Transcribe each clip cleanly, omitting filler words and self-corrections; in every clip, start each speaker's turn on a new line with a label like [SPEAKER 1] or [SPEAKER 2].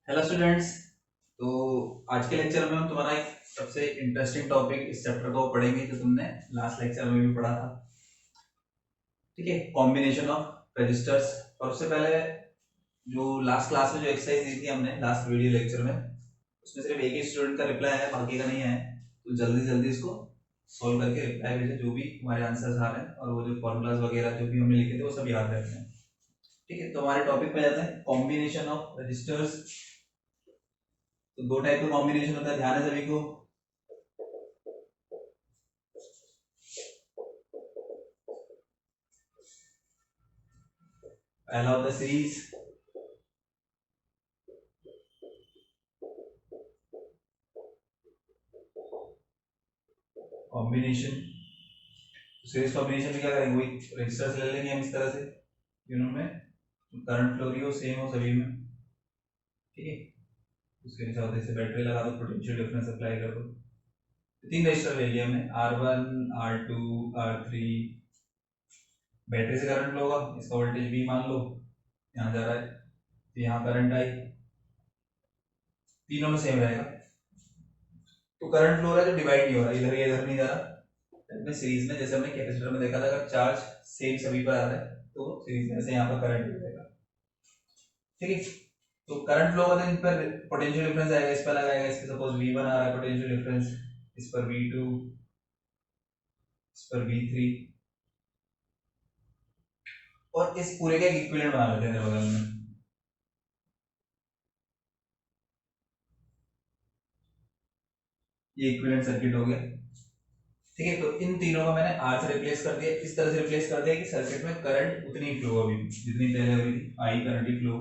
[SPEAKER 1] Hello students. तो आज के लेक्चर में हम तुम्हारा एक सबसे इंटरेस्टिंग टॉपिक इस चैप्टर को पढ़ेंगे जो तुमने लास्ट लेक्चर में भी पढ़ा था। ठीक है, कॉम्बिनेशन ऑफ रजिस्टर्स। और उससे पहले जो लास्ट क्लास में जो एक्सरसाइज दी थी हमने लास्ट वीडियो लेक्चर में, उसमें सिर्फ एक ही स्टूडेंट का रिप्लाई आया, बाकी का नहीं आया। तो जल्दी जल्दी इसको सोल्व करके रिप्लाई भेजे, जो भी हमारे आंसर्स आ रहे हैं और वो जो फॉर्मूलाज वगैरह जो भी हमने लिखे थे वो सब याद रखते हैं। ठीक है, तो हमारे टॉपिक पे जाते हैं, कॉम्बिनेशन ऑफ रजिस्टर्स। तो दो टाइप का कॉम्बिनेशन होता है, ध्यान है सभी को। पहला होता है सीरीज, कॉम्बिनेशन। सीरीज कॉम्बिनेशन में क्या करेंगे, वही रजिस्टर्स ले लेंगे हम इस तरह से, जिनमें करंट फ्लो रही हो सेम हो सभी में। ठीक है, उसके हिसाब से बैटरी लगा दो, पोटेंशियल डिफरेंस अप्लाई कर दो। तीन रजिस्टर ले लिए हमने, R1 R2 R3। बैटरी से करंट फ्लो होगा, इसका वोल्टेज V मान लो, यहाँ जा रहा है तो यहाँ करंट आई, तीनों में सेम रहेगा। तो करंट फ्लो हो रहा है जो डिवाइड नहीं हो रहा, इधर या इधर नहीं जा रहा। में सीरीज में जैसे हमने कैपेसिटर में देखा था, अगर चार्ज सेम सभी पर आ रहा है तो सीरीज में से यहाँ पर करंट हो जाएगा। ठीक है, तो करंट फ्लो होगा तो इन पर पोटेंशियल डिफरेंस आएगा, इस पर लगाएगा, इस पर सपोज V1 आ रहा है पोटेंशियल डिफरेंस, इस पर V2, इस पर V3, और इस पूरे का एक इक्विवेलेंट बना लेते हैं बगल में। ये इक्विवेलेंट सर्किट हो गया। ठीक है, तो इन तीनों को मैंने R से रिप्लेस कर दिया, इस तरह से रिप्लेस कर दिया कि सर्किट में करंट उतनी ही फ्लो होगी जितनी पहले हुई थी, I करंट ही फ्लो।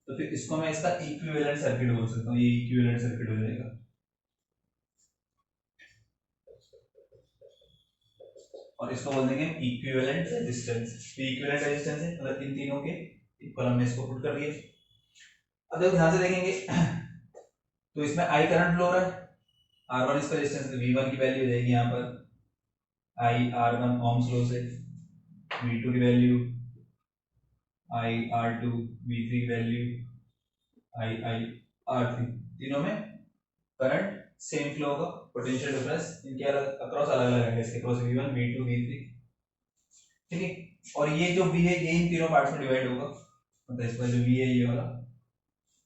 [SPEAKER 1] तो फिर इसको मैं इसका इक्विवेलेंट सर्किट बोल सकता हूँ, ये इक्विवेलेंट सर्किट हो जाएगा। और इसको बोल देंगे इक्विवेलेंट रेजिस्टेंस। तो इक्विवेलेंट रेजिस्टेंस है, मतलब इन तीनों के इक्वल हमने इसको पुट कर दिया। अब देखो ध्यान से देखेंगे तो इसमें I करंट फ्लो हो रहा है, R1 इसका रेजिस्टेंस, V1 की वैल्यू हो जाएगी यहाँ पर I R1 ohms लॉ से, V2 की वैल्यू I R2, V3 की वैल्यू I R3। तीनों में करंट सेम फ्लो होगा, पोटेंशियल डिफरेंस इनके अलग अक्रॉस अलग अलग है, इसके अक्रॉस V1 V2 V3। ठीक है, और ये जो V है ये इन तीनों पार्ट्स में डिवाइड होगा, मतलब इसका जो V है ये वाला,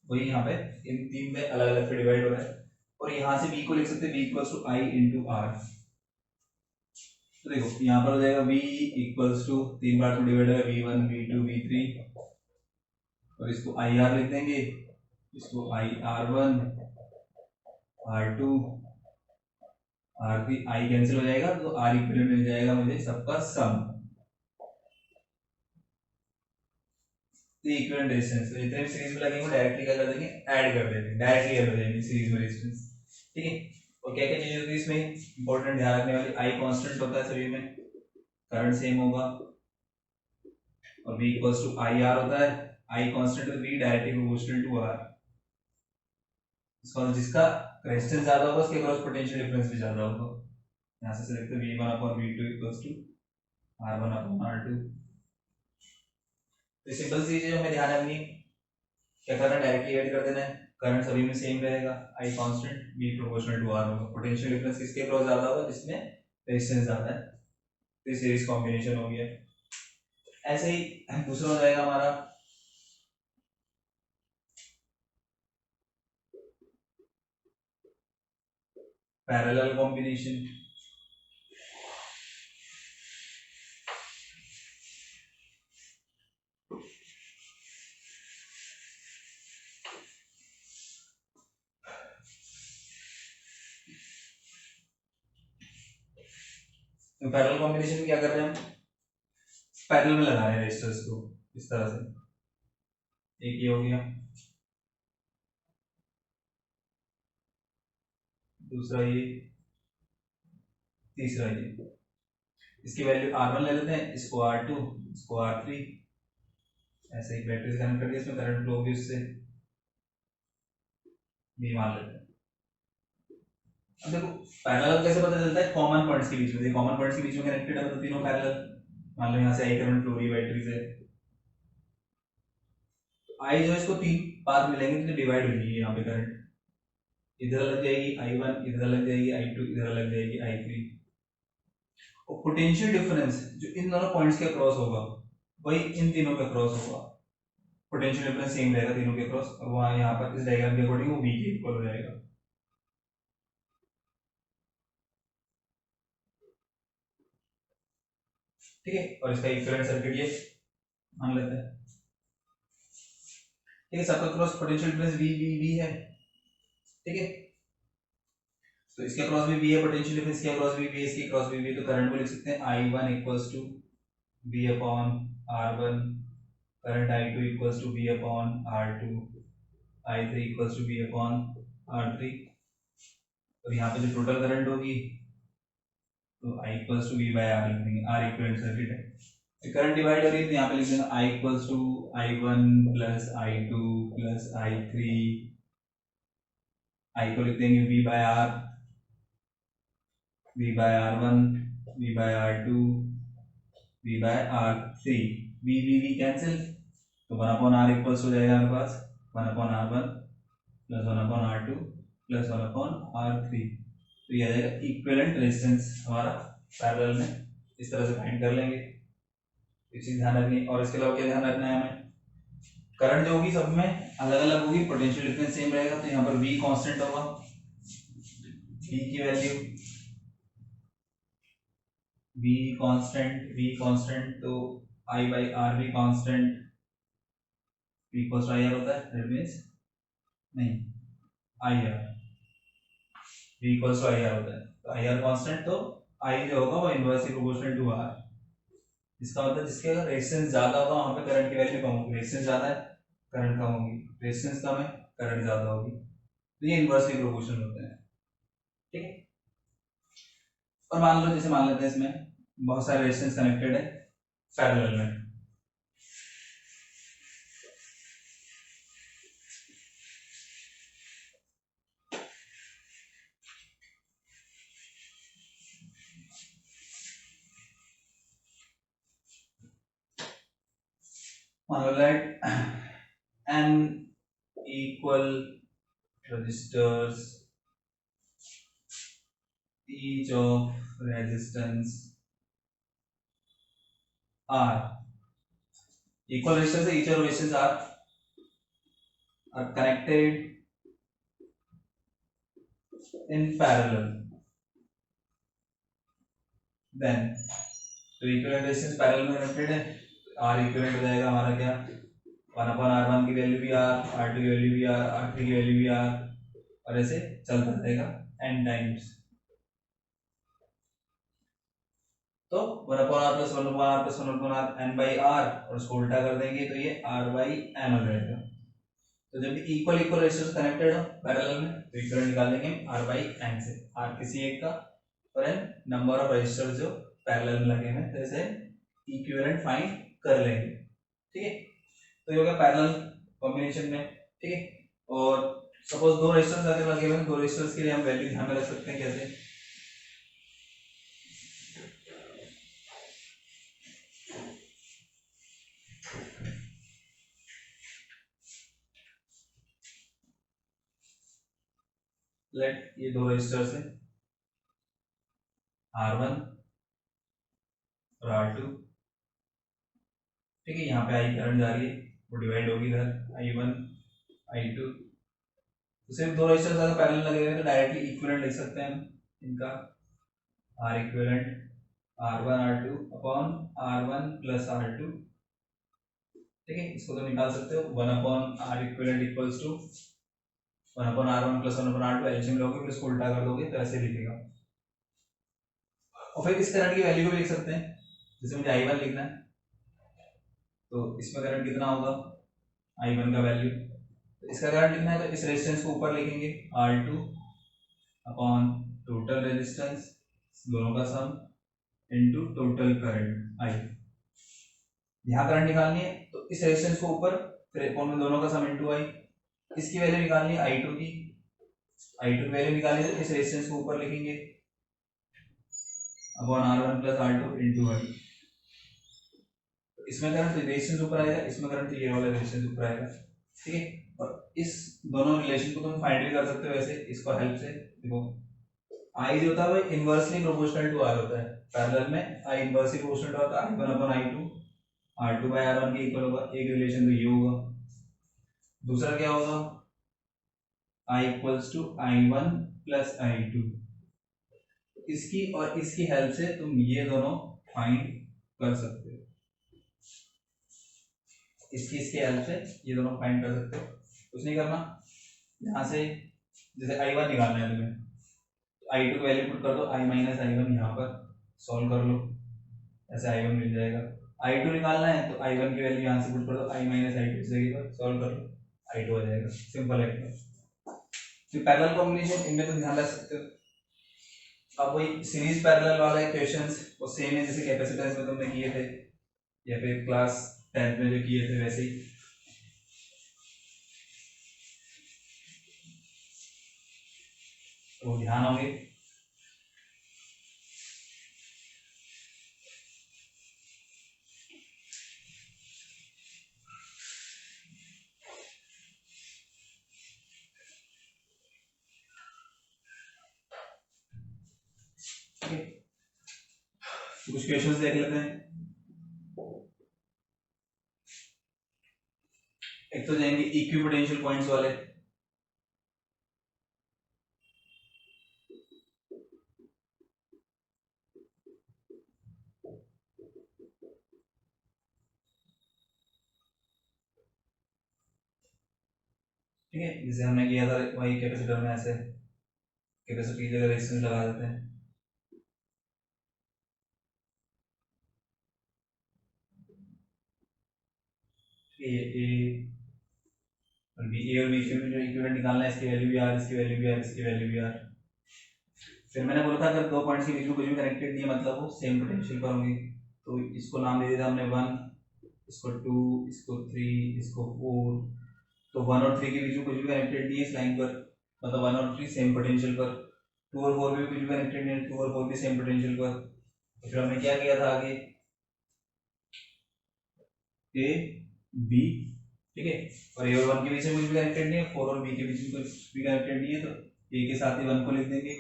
[SPEAKER 1] वही यहाँ पे इन तीन में अलग अलग पे डिवाइड हो रहा है। और यहाँ से V को लिख सकते हैं V equals to I into R। तो देखो यहाँ पर हो जाएगा V इक्वल्स टू तीन पार्ट में डिवाइड होगा, V1 V2 V3, और इसको IR लिख देंगे, इसको IR1 R2 R3, I cancel हो जाएगा तो R इक्विवेलेंट मिल जाएगा मुझे सबका सम। इक्विवेलेंट रेजिस्टेंस तो जितने भी सीरीज में लगेंगे डायरेक्टली क्या कर देंगे, ऐड कर देंगे, डायरेक्टली ऐड हो जाएंगे सीरीज में रेजिस्टेंस। ठीक है, और क्या क्या चीजें होती है इसमें इंपॉर्टेंट ध्यान रखने वाली, I कांस्टेंट होता है सभी में, करंट सेम होगा, और V इक्वल्स टू IR होता है, I constant with V directly proportional to R। इसका जिसका रेजिस्टेंस ज्यादा होगा उसके क्रॉस पोटेंशियल डिफरेंस भी ज्यादा होगा। यहाँ से लिखते हैं V1 upon V2 equals to R1 upon R2। तो सिंपल सी चीज हमें ध्यान रखनी, क्या करना है, डायरेक्टली ऐड कर देना है, करंट सभी में सेम रहेगा, I constant V proportional to R होगा, पोटेंशियल डिफरेंस किसके क्रॉस ज्यादा होगा, जिसमें रेजिस्टेंस ज्यादा है। तो सीरीज कॉम्बिनेशन हो गया। ऐसे ही दूसरा हो जाएगा हमारा पैरेलल कॉम्बिनेशन। तो पैरेलल कॉम्बिनेशन में क्या कर रहे हैं हम, पैरेलल में लगा रहे हैं रेजिस्टर्स को इस तरह से। एक ये हो गया, दूसरा ये, तीसरा ये। इसकी वैल्यू R1 ले लेते हैं, इसको R2, इसको R3, ऐसे ही बैटरी से कनेक्ट करके इसमें करंट फ्लो होगी, उससे V मान लेते हैं। अब देखो पैरेलल कैसे पता चलता है, कॉमन पॉइंट्स के बीच में, कॉमन पॉइंट्स के बीच में कनेक्टेड है तो तीनों पैरेलल। मान लो यहाँ से I करंट फ्लो रही बैटरी से, आई जो इसको 3 पाथ मिलेंगे तो डिवाइड हो जाएगी यहाँ पे करंट, इधर लग जाएगी I1, इधर लग जाएगी I2, इधर लग जाएगी I3। और पोटेंशियल डिफरेंस जो इन दोनों पॉइंट्स के क्रॉस होगा वही इन तीनों के क्रॉस होगा, पोटेंशियल डिफरेंस सेम रहेगा तीनों के क्रॉस, और वहां यहाँ पर इस डायग्राम के अकॉर्डिंग वो V के इक्वल हो जाएगा। ठीक है, और इसका इक्विवेलेंट सर्किट ये मान लेते हैं। ठीक है, सबका क्रॉस पोटेंशियल डिफरेंस V है। ठीक है, तो इसके क्रॉस भी V है, पोटेंशियल डिफरेंस के क्रॉस भी V है, इसके क्रॉस भी V है, तो करंट को लिख सकते हैं I1 equals to V upon R1, current I2 equals to V upon R2, I3 equals to V upon R3। और यहाँ पे जो टोटल करंट होगी तो I equals to V by R लिख देंगे, R इक्विवेलेंट सर्किट है। करंट डिवाइड हो रही है तो यहाँ पे लिख देंगे I equals to I1 plus I2 plus I3, I को लिख देंगे V by R, V by R1, V by R2, V by R3, V cancel, तो 1 अपॉन R इक्वल्स हो जाएगा हमारे पास 1 upon R1 plus 1 upon R2 plus 1 upon R3। तो ये आ जाएगा इक्विवेलेंट रेजिस्टेंस हमारा पैरेलल में, इस तरह से फाइंड कर लेंगे। एक चीज ध्यान रखनी, और इसके अलावा क्या ध्यान रखना है हमें, करंट जो होगी सब में अलग अलग होगी, पोटेंशियल डिफरेंस सेम रहेगा, तो यहाँ पर V कांस्टेंट होगा, V की वैल्यू V कांस्टेंट, तो I बाई R भी constant, V equals to IR होता है, दैट मींस नहीं IR, V equals to IR होता है, तो IR कांस्टेंट, तो I जो होगा वो इनवर्सली प्रोपोर्शनल टू R। इसका मतलब जिसके अगर रेजिस्टेंस ज्यादा होगा वहां पे करंट की वैल्यू कम होगी, रेजिस्टेंस ज्यादा है करंट कम होगी, रेजिस्टेंस कम है करंट ज्यादा होगी, तो ये इनवर्सली प्रोपोर्शनल होते हैं। ठीक है, और मान लो जैसे मान लेते हैं इसमें बहुत सारे रेजिस्टेंस कनेक्टेड है पैरेलल में, मान लो late n equal resistors, each of resistance R, equal resistors each of resistance are connected in parallel, then तो इक्विवेलेंट रेजिस्टेंस पैरेलल में कनेक्टेड है, R इक्विवेलेंट हो जाएगा हमारा क्या 1 अपॉन R1 की वैल्यू भी R, R2 की वैल्यू भी R, R3 की वैल्यू भी R, और ऐसे चलता रहेगा n टाइम्स। तो 1 upon R plus 1 upon R plus 1 upon R n by R, और उसको उल्टा कर देंगे तो ये R बाई n हो जाएगा। तो जब भी इक्वल इक्वल रेजिस्टर्स कनेक्टेड हो पैरेलल में तो इक्विवेलेंट निकाल लेंगे R बाई n से, R किसी एक का और n नंबर ऑफ रेजिस्टर्स जो पैरेलल में लगे हैं, तो ऐसे इक्विवेलेंट फाइंड कर लेंगे। ठीक है, तो ये हो गया पैरेलल कॉम्बिनेशन में। ठीक है, और सपोज दो रेजिस्टर्स अगर लगे हुए हैं, दो रेजिस्टर्स के लिए हम वैल्यू ध्यान में रख सकते हैं कैसे, लेट ये दो रेजिस्टर्स हैं R1 और R2। ठीक है, यहाँ पे I करंट जा रही है, वो डिवाइड होगी इधर I1 I2, तो सिर्फ दो रेजिस्टर्स अगर पैरेलल लगे हुए तो डायरेक्टली इक्विवेलेंट लिख सकते हैं हम इनका, R equivalent R1 R2 upon R1 plus R2। ठीक है, इसको तो निकाल सकते हो 1 upon R equivalent equals to 1 upon R1 plus 1 upon R2, LCM लोगे फिर इसको उल्टा कर दोगे तो ऐसे लिखेगा। और फिर इस करंट की वैल्यू को भी लिख सकते हैं, जैसे मुझे I1 लिखना है तो इसमें करंट कितना होगा I1 का वैल्यू, तो इसका करंट लिखना है तो इस रेजिस्टेंस को ऊपर लिखेंगे R2 अपॉन टोटल रेजिस्टेंस दोनों का सम इनटू टोटल करंट I। यहाँ करंट निकालनी है तो इस रेजिस्टेंस को ऊपर, फिर अपॉन में दोनों का सम इनटू I, इसकी वैल्यू निकालनी है I2 की, I2 की वैल्यू निकालनी है तो इस रेजिस्टेंस को ऊपर लिखेंगे upon R1 plus R2 into I। इसमें करंट रेजिस्टेंस ऊपर आएगा, इसमें करंट ये वाला रेजिस्टेंस ऊपर आएगा, ठीक है। और इस दोनों रिलेशन को तुम फाइंड भी कर सकते हो ऐसे, इसको हेल्प से। देखो आई जो होता है वो इनवर्सली प्रोपोर्शनल टू आर होता है, पैरेलल में I inversely proportional to I one upon I two, R two by R one के इक्वल होगा, एक रिलेशन तो ये होगा। दूसरा क्या होगा, I equals to I one plus I two, इसकी और इसकी हेल्प से तुम ये दोनों फाइंड कर सकते हो, इसकी इसकी हेल्प से ये दोनों फाइंड कर सकते हो। कुछ नहीं करना, यहाँ से जैसे आई वन निकालना है तुम्हें, आई टू की वैल्यू पुट कर दो, आई माइनस आई वन यहाँ पर सॉल्व कर लो, ऐसे आई वन मिल जाएगा। आई टू निकालना है तो आई वन की वैल्यू यहाँ से पुट कर दो, आई माइनस आई टू इस जगह पर सॉल्व कर लो, आई टू आ जाएगा। सिंपल है तो पैरेलल कॉम्बिनेशन, इनमें तुम ध्यान रख सकते हो। अब वही सीरीज पैरेलल वाले क्वेश्चंस वो सेम है जैसे कैपेसिटेंस में तुमने किए थे या फिर क्लास 10th में जो किए थे वैसे ही। तो ध्यान होंगे। कुछ क्वेश्चंस देख लेते हैं। एक तो जाएंगे इक्विपोटेंशियल पॉइंट्स वाले, ठीक है, जैसे हमने किया था वही कैपेसिटर में, ऐसे कैपेसिटर की जगह रेजिस्टेंस लगा देते हैं। ए और बी, ए और बी के जो इक्विवेलेंट निकालना है, इसकी वैल्यू भी आर, इसकी वैल्यू भी आर, इसकी वैल्यू भी आर। फिर मैंने बोला था अगर दो पॉइंट्स के बीच में कुछ भी कनेक्टेड नहीं है मतलब वो सेम पोटेंशियल पर होंगे, तो इसको नाम दे दिया था हमने 1, इसको 2, इसको 3, इसको 4। तो 1 और 3 के बीच में कुछ भी कनेक्टेड नहीं है इस लाइन पर, मतलब 1 और 3 सेम पोटेंशियल पर। 2 और 4 भी कुछ भी कनेक्टेड नहीं है, 2 और 4 भी सेम पोटेंशियल पर। तो फिर हमने क्या किया था आगे, ए बी, ठीक है, और ए और 1 के बीच में कुछ भी कनेक्टेड नहीं है, 4 और बी के बीच में कुछ भी कनेक्टेड नहीं है, तो ए के साथ ही 1 को लिख देंगे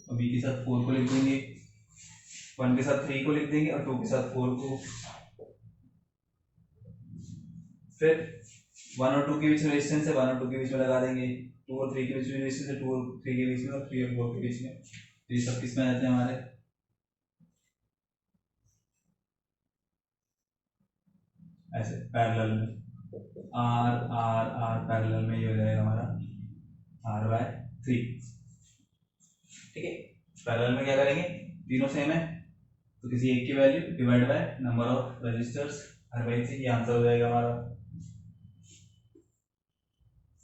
[SPEAKER 1] और बी के साथ 4 को लिख देंगे, 1 के साथ 3 को लिख देंगे और 2 के साथ 4 को। फिर 1 और 2 के बीच में रेजिस्टेंस है, 1 और 2 के बीच में लगा देंगे, 2 और 3 के बीच में रेजिस्टेंस है, 2 और 3 के बीच में, और 3 और 4 के बीच में। तो ये सब किस में आ जाते हैं हमारे, ऐसे पैरेलल में, आर आर आर पैरेलल में ये हो जाएगा हमारा आर बाय 3, ठीक है। पैरेलल में क्या करेंगे, तीनों सेम है तो किसी एक की value divide by number of resistors, R by 3, ये आंसर हो जाएगा हमारा।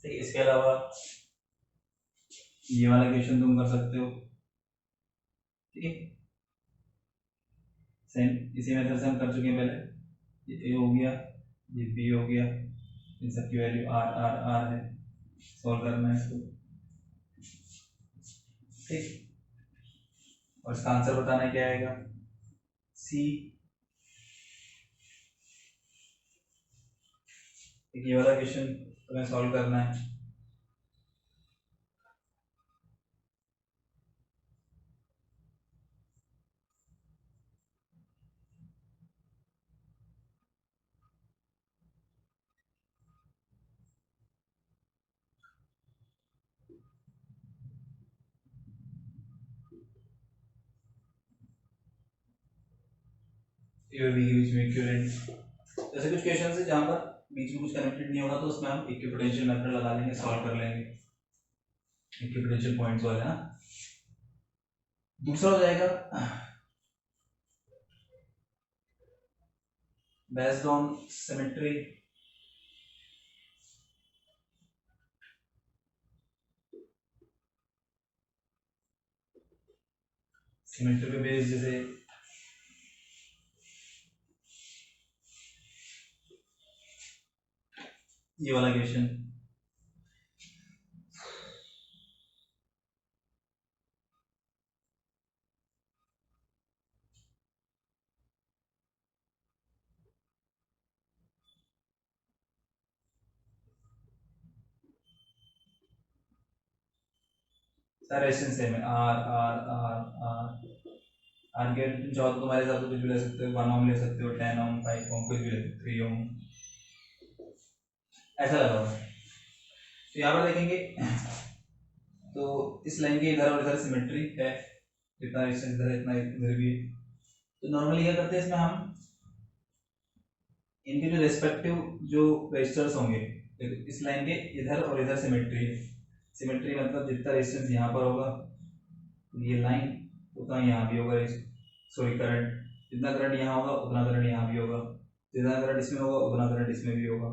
[SPEAKER 1] ठीक है, इसके अलावा ये वाला क्वेश्चन तुम कर सकते हो, ठीक है, सेम इसी मेथड से हम कर चुके हैं पहले। ये ए हो गया, ये बी हो गया, इन सब की वैल्यू आर आर आर है, सॉल्व करना है इसको, ठीक। और इसका आंसर बताना क्या आएगा, सी। ये वाला क्वेश्चन तुम्हें सॉल्व करना है। ए और बी के बीच में इक्विवेलेंट, जैसे कुछ क्वेश्चन है जहां पर बीच में कुछ कनेक्टेड नहीं होगा तो उसमें हम इक्विपोटेंशियल मेथड लगा लेंगे, सॉल्व कर लेंगे, इक्विपोटेंशियल पॉइंट्स वाले ना। दूसरा हो जाएगा बेस्ड ऑन सिमेट्री, सिमेट्री पे बेस्ड, जैसे ये वाला क्वेश्चन, सारे रेजिस्टेंस सेम है, R R R R R के तुम चाहो तो तुम्हारे हिसाब से कुछ भी ले सकते हो, 1 ओम ले सकते हो, 10 ओम, 5 ओम, कुछ भी ले सकते हो, 3 ओम, ऐसा लगा हुआ है। तो यहाँ पर देखेंगे तो इस लाइन के इधर और इधर सिमेट्री है, जितना रेजिस्टेंस इधर है इतना इधर भी है। तो नॉर्मली क्या करते हैं इसमें हम इनके जो रेस्पेक्टिव जो रेजिस्टर्स होंगे, इस लाइन के इधर और इधर सिमेट्री है, सिमेट्री मतलब जितना रेजिस्टेंस यहाँ पर होगा ये लाइन उतना यहाँ भी होगा, सॉरी करंट, जितना करंट यहाँ होगा उतना करंट यहाँ भी होगा, जितना करंट इसमें होगा उतना करंट इसमें भी होगा,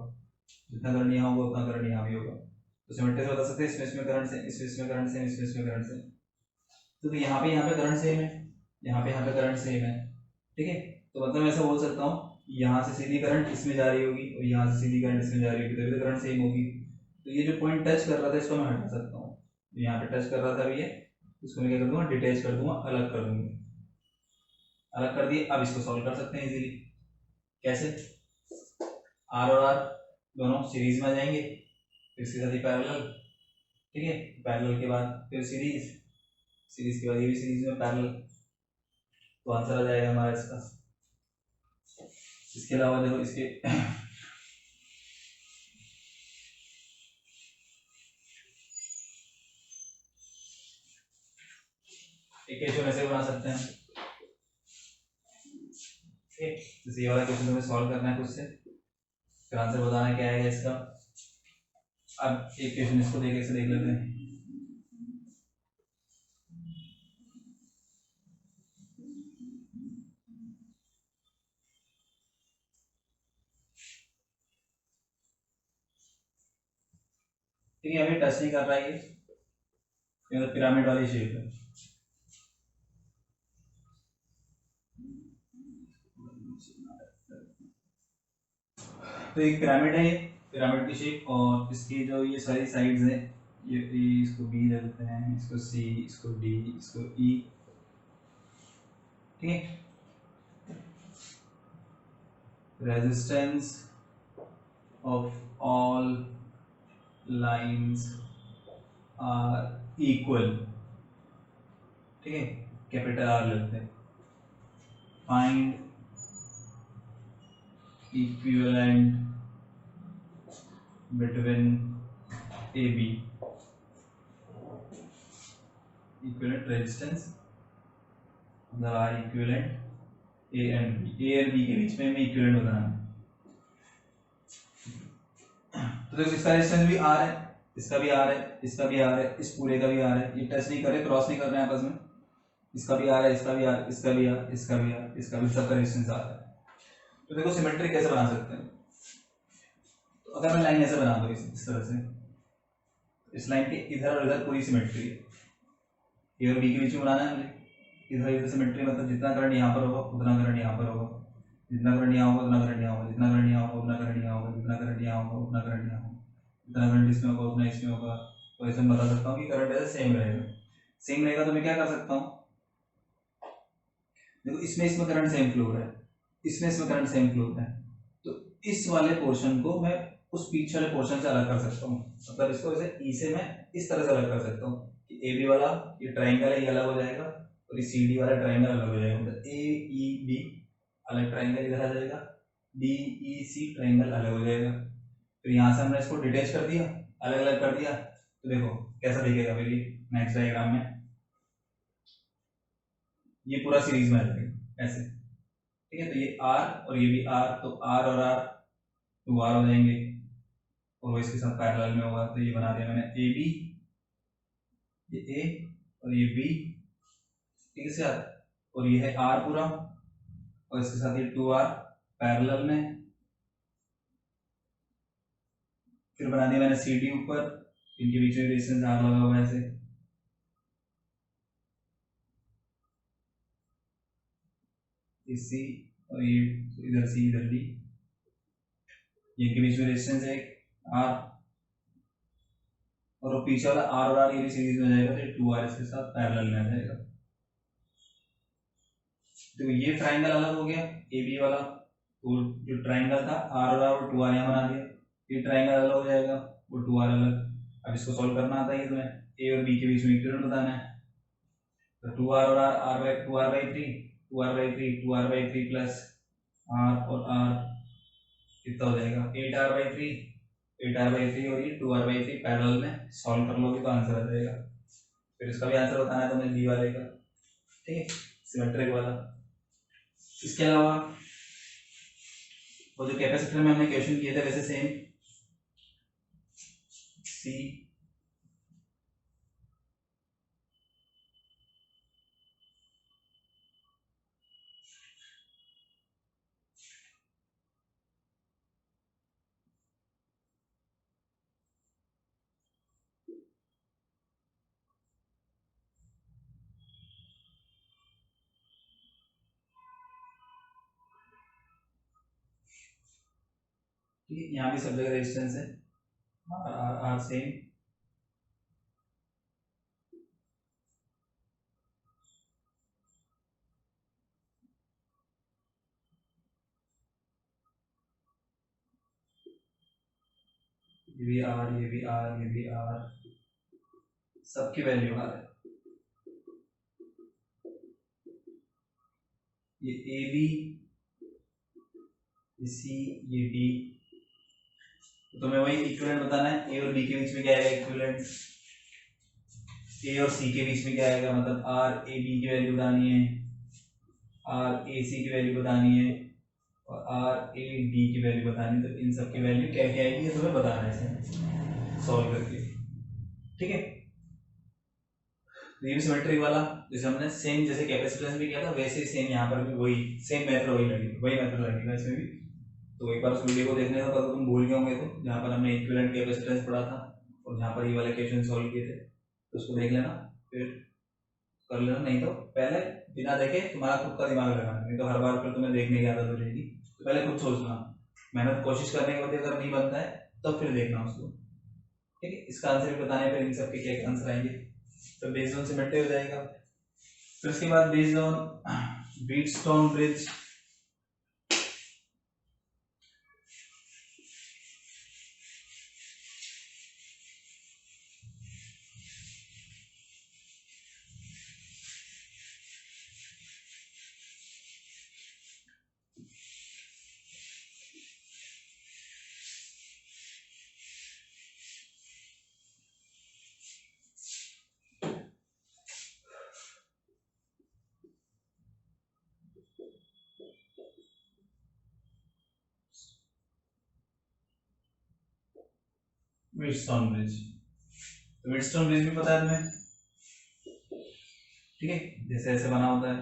[SPEAKER 1] जितना करंट यहाँ होगा उतना करंट यहाँ भी होगा। तो सिमेट्री से बता सकते हैं इसमें करंट से, इसमें करंट से, इसमें करंट से। तो यहाँ पे करंट सेम है, यहाँ पे करंट सेम है, ठीक है। तो मतलब मैं ऐसा बोल सकता हूँ यहाँ से सीधी करंट इसमें जा रही होगी और यहाँ से सीधी करंट इसमें जा रही होगी, तभी तो करंट सेम होगी। तो ये जो पॉइंट टच कर रहा था इसको मैं हटा सकता हूँ, यहाँ पे टच कर रहा था अभी ये, इसको मैं क्या कर दूंगा, डिटैच कर दूंगा, अलग कर दूंगा, अलग कर दिए। अब इसको सॉल्व कर सकते हैं इजीली। कैसे? आर और आर दोनों सीरीज में आ जाएंगे, फिर इसके साथ ही पैरेलल, ठीक है। पैरेलल के बाद फिर सीरीज, सीरीज के बाद ये भी सीरीज में पैरेलल, तो आंसर आ जाएगा हमारा इसका। इसके अलावा देखो इसके इक्वेशन ऐसे बना सकते हैं, ठीक। जैसे ये वाला क्वेश्चन तुम्हें सॉल्व करना है खुद से, फिर आंसर बताना क्या आएगा इसका। अब एक क्वेश्चन इसको देख ऐसे देख लेते हैं। ठीक है, अभी टच नहीं कर रहा है ये पिरामिड वाली शेप है। तो एक पिरामिड है ये, पिरामिड की शेप, और इसकी जो ये सारी साइड्स हैं, ये इसको बी लेते हैं, इसको सी, इसको डी, इसको ई, ठीक है। Resistance of all lines are equal, ठीक है, कैपिटल आर लेते हैं। Find equivalent between A B, equivalent resistance मतलब R equivalent A and B, A और बी के बीच में हमें इक्विवेलेंट बताना है। तो देखो इसका रेजिस्टेंस भी आर है, इसका भी आर है, इसका भी आर है, इस पूरे का भी आर है, ये टच नहीं कर रहे, क्रॉस नहीं कर रहे हैं आपस में, इसका भी आर है, इसका भी आर, इसका भी आर, इसका भी आर, इसका भी, सबका रेजिस्टेंस आर है। तो देखो सिमेट्री कैसे बना सकते हैं। तो अगर मैं लाइन ऐसे बना दूं इस तरह से, इस लाइन के इधर और इधर पूरी सिमेट्री है, ए और बी के बीच में बनाना है मुझे, इधर इधर सिमेट्री मतलब जितना करंट यहाँ पर होगा उतना करंट यहाँ पर होगा, जितना करंट यहाँ होगा उतना करंट यहाँ होगा, जितना करंट यहाँ होगा उतना करंट यहाँ होगा, जितना करंट यहाँ होगा उतना करंट यहाँ होगा, जितना करंट इसमें होगा उतना इसमें होगा। तो ऐसे मैं बता सकता हूँ कि करंट ऐसे सेम रहेगा। सेम रहेगा तो मैं क्या कर सकता हूँ, देखो इसमें करंट सेम फ्लो हो रहा है, इसमें करंट सेम फ्लो हो रहा है, तो इस वाले पोर्शन को मैं उस पीछे वाले पोर्शन से अलग कर सकता हूँ। मतलब इसको ऐसे ई से मैं इस तरह से अलग कर सकता हूँ कि ए बी वाला ये ट्राइंगल है ये अलग हो जाएगा, और ये सी डी वाला ट्राइंगल अलग हो जाएगा, मतलब ए ई बी अलग ट्राइंगल इधर आ जाएगा, डी ई सी ट्राइंगल अलग हो जाएगा। फिर यहाँ से हमने इसको डिटेच कर दिया, अलग अलग कर दिया, तो देखो कैसा दिखेगा मेरी नेक्स्ट डायग्राम में, ये पूरा सीरीज में आ जाएगा ऐसे, ठीक है। तो ये आर और ये भी आर, तो आर और आर टू आर हो जाएंगे, और वो इसके साथ पैरेलल में होगा, तो ये बना दिया मैंने ए बी, ये ए और ये बी, ठीक है साथ, और ये है आर पूरा, और इसके साथ ये टू आर पैरेलल में। फिर बना दिया मैंने सी डी ऊपर, इनके बीच में रेजिस्टेंस आर लगा हुआ है ऐसे, सी और ये इधर सी इधर डी, ये के बीच में रेजिस्टेंस है आर, और वो पीछे वाला आर और आर ये भी सीरीज में जाएगा, तो टू आर इसके साथ पैरेलल में आ जाएगा। तो ये ट्राइंगल अलग हो गया ए बी वाला, तो जो ट्राइंगल था आर और आर वो टू आर यहाँ बना दिया, ये ट्राइंगल अलग हो जाएगा, वो टू आर अलग, अब इसको सॉल्व करना आता है तुम्हें, ए और बी के बीच में इक्विवेलेंट बताना है। तो 2r और r by 2r/3 2r/3 2r/3 plus r और r कितना हो जाएगा 8r/3 8r/3 और ये 2r/3 पैरेलल में सॉल्व कर लोगे तो आंसर आ जाएगा। फिर इसका भी आंसर बताना है तुम्हें बी वाले का, ठीक है, सिमेट्रिक वाला। इसके अलावा वो जो कैपेसिटर में हमने क्वेश्चन किए थे वैसे सेम सी ठीक है, यहाँ भी सब जगह रेजिस्टेंस है, आर आर आर सेम, ये भी आर ये भी आर ये भी आर, सबकी वैल्यू आर है। ये ए बी, ये सी, ये डी, तो तुम्हें वही इक्विवेलेंट बताना है। ए और बी के बीच में क्या आएगा इक्विवेलेंट, ए और सी के बीच में क्या आएगा, मतलब आर ए बी की वैल्यू बतानी है, आर ए सी की वैल्यू बतानी है और आर ए डी की वैल्यू बतानी है। तो इन सब की वैल्यू क्या क्या आएगी ये तुम्हें बताना है इसे सॉल्व करके, ठीक है। ये भी सिमेट्रिक वाला जैसे हमने सेम जैसे कैपेसिटेंस भी किया था वैसे ही सेम यहाँ पर भी वही सेम मेथड वही लगेगा इसमें भी। तो एक बार उस वीडियो को देखने का तो तुम भूल गए होंगे, तो जहाँ पर हमने इक्विवेलेंट कैपेसिटेंस पढ़ा था और जहाँ पर ये वाले क्वेश्चन सॉल्व किए थे तो उसको देख लेना, फिर कर लेना। नहीं तो पहले बिना देखे तुम्हारा खुद का दिमाग लगाना, नहीं तो हर बार फिर तुम्हें देखने की आदत हो जाएगी। तो पहले खुद सोचना, मेहनत कोशिश करने के बाद अगर नहीं बनता है तो फिर देखना उसको, ठीक है। इसका आंसर भी बताने पर इन सबके क्या आंसर आएंगे। तो बेस्ड ऑन सिमेट्री हो जाएगा। फिर उसके बाद based on Wheatstone bridge, Wheatstone bridge, तो व्हीटस्टोन ब्रिज भी पता है तुम्हें, ठीक है, जैसे ऐसे बना होता है।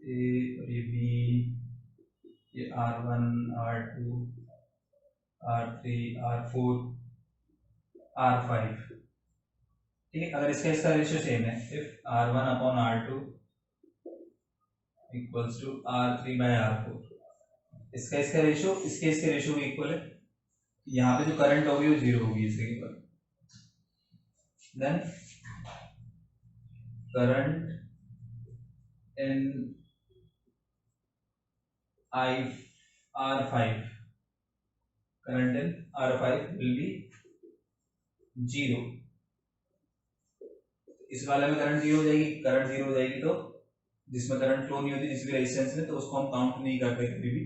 [SPEAKER 1] ए और ये बी, ये R1 R2 R3 R4 R5, ठीक है। अगर इसका रेशियो सेम है, if R1/R2 equals to R3/R4, इसका रेशियो इसके रेशियो भी इक्वल है, यहाँ पे जो करंट होगी वो जीरो होगी इसके ऊपर। Then current in R5, current in R5 will be zero. इस वाले में करंट जीरो हो जाएगी, करंट जीरो हो जाएगी तो जिसमें करंट फ्लो नहीं होती जिस भी रेजिस्टेंस में, तो उसको हम काउंट नहीं करते कभी भी।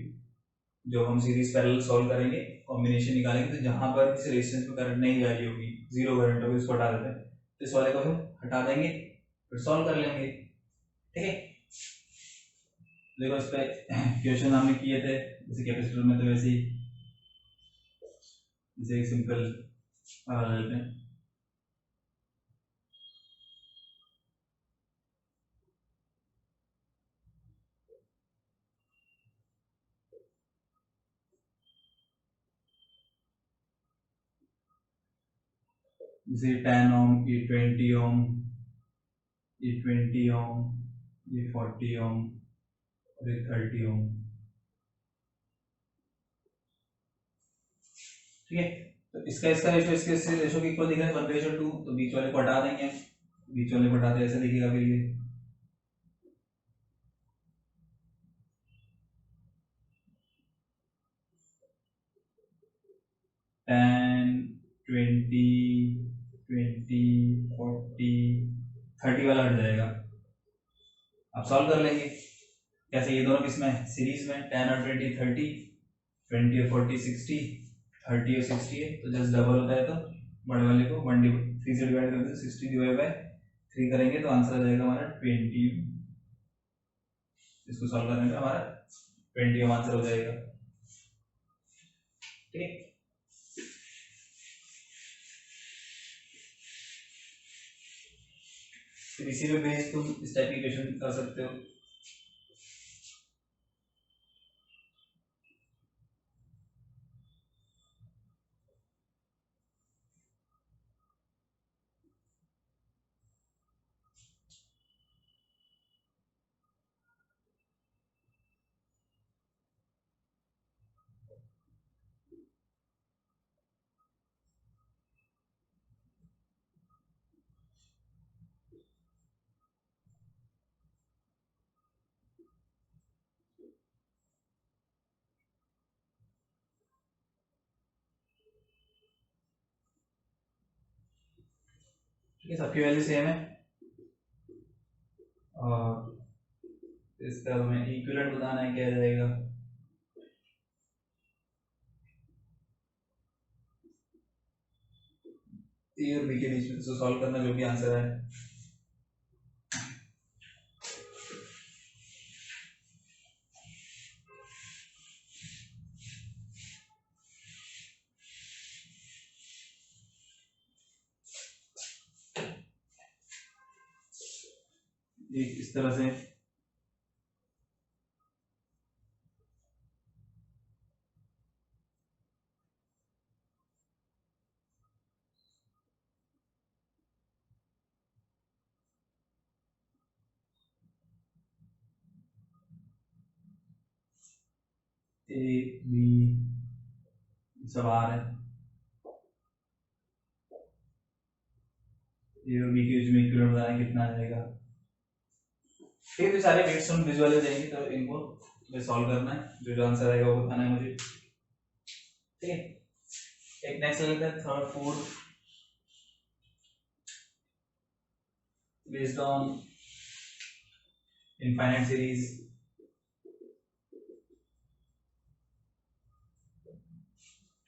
[SPEAKER 1] जो हम सीरीज पैरेलल सॉल्व करेंगे कॉम्बिनेशन निकालेंगे तो जहां पर इस रेजिस्टेंस में करंट नहीं जा रही होगी, जीरो करंट होगी, उसको हटा देते हैं। तो इस वाले को हम हटा देंगे फिर सॉल्व कर लेंगे, ठीक है। देखो इस पे क्वेश्चन हमने किए थे जैसे कैपेसिटर में, तो वैसे ही जैसे सिंपल लेते हैं। जैसे 10 ओम, ये 20 ओम, ये 20 ओम, ये 40 ओम और ये 30 ओम, ठीक है। तो इसका रेशो इसके रेशो के इक्वल दिख रहा है 1/2, तो बीच वाले को हटा देंगे, बीच वाले को हटाते ऐसे दिखेगा फिर ये 10 20 20 40 30 वाला हट जाएगा। अब सॉल्व कर लेंगे कैसे, ये दोनों किसमें सीरीज में, 10 और 20 30, 20 और 40 60, 30 और 60 है तो जस्ट डबल होता है, तो बड़े वाले को 3 से डिवाइड करते हैं, 60 डिवाइड बाय 3 करेंगे तो आंसर आ जाएगा हमारा 20। इसको सॉल्व करने पे हमारा 20 आंसर हो जाएगा। ठीक है, फिर इसी पे बेस तुम इस टाइप की क्वेश्चन कर सकते हो। ठीक है, सबकी वैल्यू सेम है और इसका हमें इक्विवेलेंट बताना है, क्या जाएगा ए और बी के बीच में, इसको सॉल्व करना जो भी आंसर है। इस तरह से ए बी सब आ रहा है, ए और बी के बीच में इक्विवेलेंट बताना है कितना आ जाएगा। ठीक है, तो सारे वेट्स हम विजुअल हो जाएंगे तो इनको सॉल्व करना है, जो जो आंसर आएगा वो बताना है मुझे। ठीक है, एक नेक्स्ट ले लेते हैं, third fourth, based on infinite series.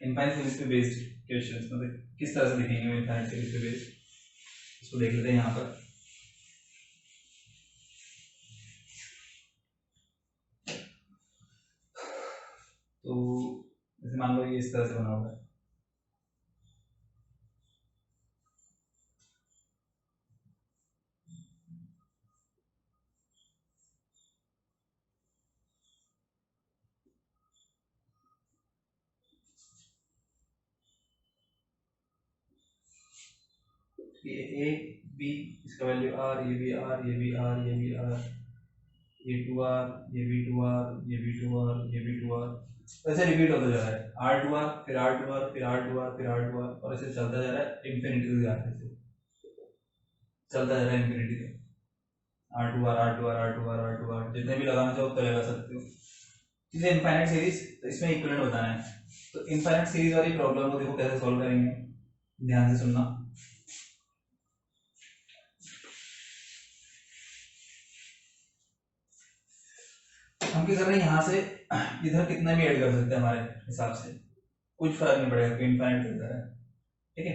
[SPEAKER 1] Infinite series पे बेस्ड क्वेश्चंस मतलब किस तरह से लिखेंगे इनफाइनाइट सीरीज पे बेस्ड, इसको देख लेते हैं यहाँ पर। तो जैसे मान लो ये इस तरह से बना हुआ है, ये ए बी, इसका वैल्यू आर, ये भी आर, ये भी आर, ये भी आर, ये 2r, ये भी 2r, ये भी 2r, ये भी 2r, ऐसे रिपीट होता जा रहा है, r2r फिर r2r फिर r2r फिर r2r, और ऐसे चलता जा रहा है इंफिनिटी तक जाते हैं, चलता जा रहा है इंफिनिटी तक, r2r r2r r2r r2r, जितने भी लगाना चाहो उतना लगा सकते हो। जैसे इनफाइनाइट सीरीज, तो इसमें इक्विवेलेंट बताना है, तो इनफाइनाइट सीरीज वाली प्रॉब्लम को देखो कैसे सॉल्व करेंगे, ध्यान से सुनना। हम क्या कर रहे हैं, यहाँ से इधर कितना भी ऐड कर सकते हैं हमारे हिसाब से, कुछ फर्क नहीं पड़ेगा, इनफाइनाइट चलता है। ठीक है,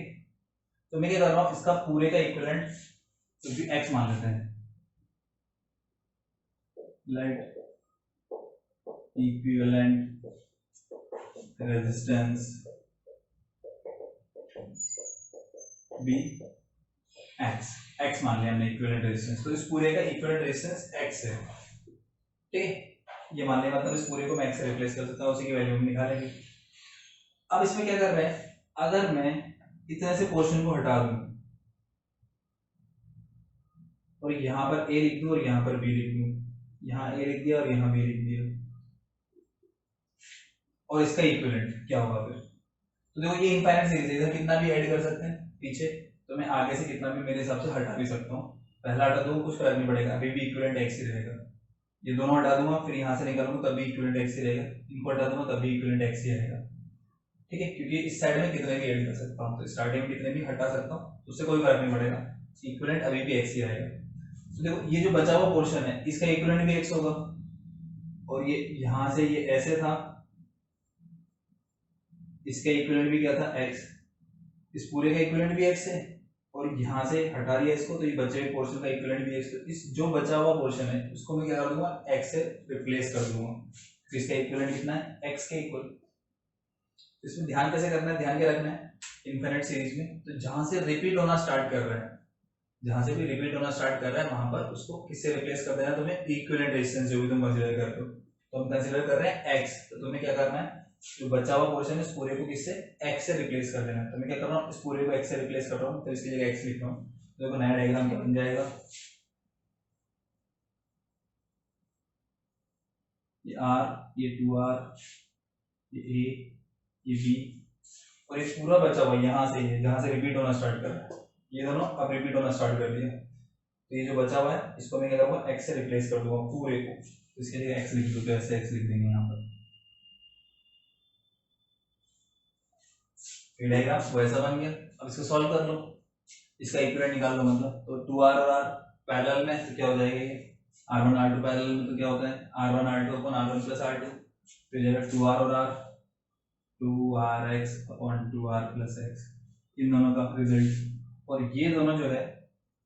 [SPEAKER 1] तो मैं क्या कर रहा हूँ, इसका पूरे का इक्विवेलेंट कुछ भी x मान लेते हैं, let equivalent resistance be x मान लिया हमने इक्विवेलेंट रेजिस्टेंस, तो इस पूरे का इक्विवेलेंट रेजिस्टेंस x है। ठीक है, ये मान लिया, मतलब इस पूरे को मैं x से रिप्लेस कर सकता हूँ, उसी की वैल्यू हम निकालेंगे। अब इसमें क्या कर रहे हैं, अगर मैं इतने से पोर्शन को हटा दूं और यहाँ पर a लिख दूं और यहाँ पर b लिख दूं, यहाँ a लिख दिया और यहाँ b लिख दिया, और इसका इक्विवेलेंट क्या होगा फिर, तो देखो ये इनफाइनाइट सीरीज है, इधर कितना भी ऐड कर सकते हैं पीछे, तो मैं आगे से कितना भी मेरे हिसाब से हटा भी सकता हूँ। पहला हटा दूंगा कुछ फर्क नहीं पड़ेगा, अभी भी इक्विवेलेंट एक्स ही रहेगा। ये दोनों हटा दूंगा, फिर यहाँ से निकालूंगा तब भी इक्विवेलेंट एक्स ही रहेगा, इनको हटा दूंगा तब भी इक्विवेलेंट एक्स ही रहेगा। ठीक है, क्योंकि इस साइड में कितने भी ऐड कर सकता हूँ, तो स्टार्टिंग में कितने भी हटा सकता हूँ, उससे कोई फर्क नहीं पड़ेगा, इक्विवेलेंट अभी भी एक्स ही रहेगा। तो देखो ये जो बचा हुआ पोर्शन है इसका इक्विवेलेंट भी एक्स होगा, और ये यहाँ से ये ऐसे था, इसका इक्विवेलेंट भी क्या था, एक्स, इस पूरे का इक्विवेलेंट भी एक्स है, और यहाँ से हटा दिया इसको तो ये बचे हुए पोर्शन का इक्विवेलेंट भी एक्स। तो इस जो बचा हुआ पोर्शन है उसको मैं क्या कर दूंगा, एक्स से रिप्लेस कर दूंगा, तो इसका इक्विवेलेंट कितना है, एक्स के इक्वल। इसमें ध्यान कैसे करना है, ध्यान क्या रखना है इनफिनिट सीरीज में, तो जहां से रिपीट होना स्टार्ट कर रहा है, जहां से भी रिपीट होना स्टार्ट कर रहा है वहां पर उसको किससे रिप्लेस कर देना, तुम्हें इक्विवेलेंट रेजिस्टेंस जो भी तुम कंसीडर कर रहे हो, तो हम कंसीडर कर रहे हैं एक्स, तो तुम्हें क्या करना है, जो बचा हुआ पोर्शन है इस पूरे को किससे, एक्स से रिप्लेस कर देना। तो मैं क्या कर रहा हूँ, इस पूरे को एक्स से रिप्लेस कर रहा हूँ, तो इसकी जगह एक्स लिख रहा हूँ, तो देखो नया डायग्राम क्या बन जाएगा, ये आर, ये 2r, ये ए, ये बी, और ये पूरा बचा हुआ यहाँ से, ये जहाँ से रिपीट होना स्टार्ट कर रहा है, ये दोनों अब रिपीट होना स्टार्ट कर दिया, तो ये जो बचा हुआ है इसको मैं क्या करूँगा, एक्स से रिप्लेस कर दूंगा पूरे को, तो इसके लिए एक्स लिख दूँ, तो ऐसे एक्स लिख देंगे यहाँ पर, ये डायग्राम वैसा बन गया। अब इसको सॉल्व कर लो, इसका इक्विवेलेंट निकाल लो, मतलब तो 2r और r पैरेलल में, तो क्या हो जाएगा ये r1 r2 पैरेलल में, तो क्या होता है r1 r2 अपन r1 प्लस r2, तो जाएगा 2r और r 2rx upon 2r plus x, इन दोनों का रिजल्ट, और ये दोनों जो है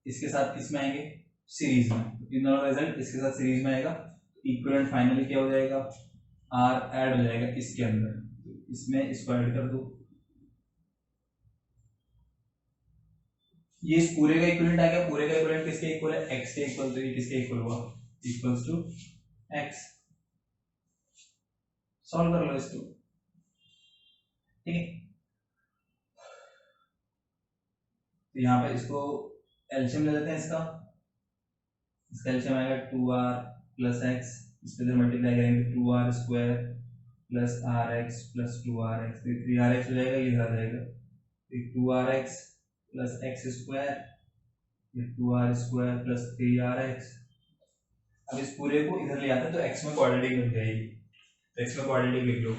[SPEAKER 1] इसके साथ किसमें आएंगे, सीरीज में, इन दोनों का रिजल्ट इसके साथ सीरीज में आएगा, इक्विवेलेंट फाइनली क्या हो जाएगा, r ऐड हो जाएगा इसके अंदर, तो इसमें इसको ऐड कर दो, ये इस पूरे का इक्विवेलेंट आ गया, पूरे का इक्विवेलेंट किसके इक्वल है, x के इक्वल, तो ये किसके इक्वल हुआ, इक्वल्स टू x। सॉल्व कर लो इसको, ठीक है, तो यहाँ पे इसको एलसीएम ले लेते हैं इसका एलसीएम आएगा 2r प्लस x, इस पे मल्टीप्लाई करेंगे 2r square plus rx plus 2rx, तो 3rx हो जाएगा, ये इधर आ जाएगा, 2rx प्लस x स्क्वायर, ये 2r स्क्वायर प्लस 3rx। अब इस पूरे को इधर ले आते हैं तो x में क्वाड्रेटिक बन जाएगी, तो x में क्वाड्रेटिक लिख लो,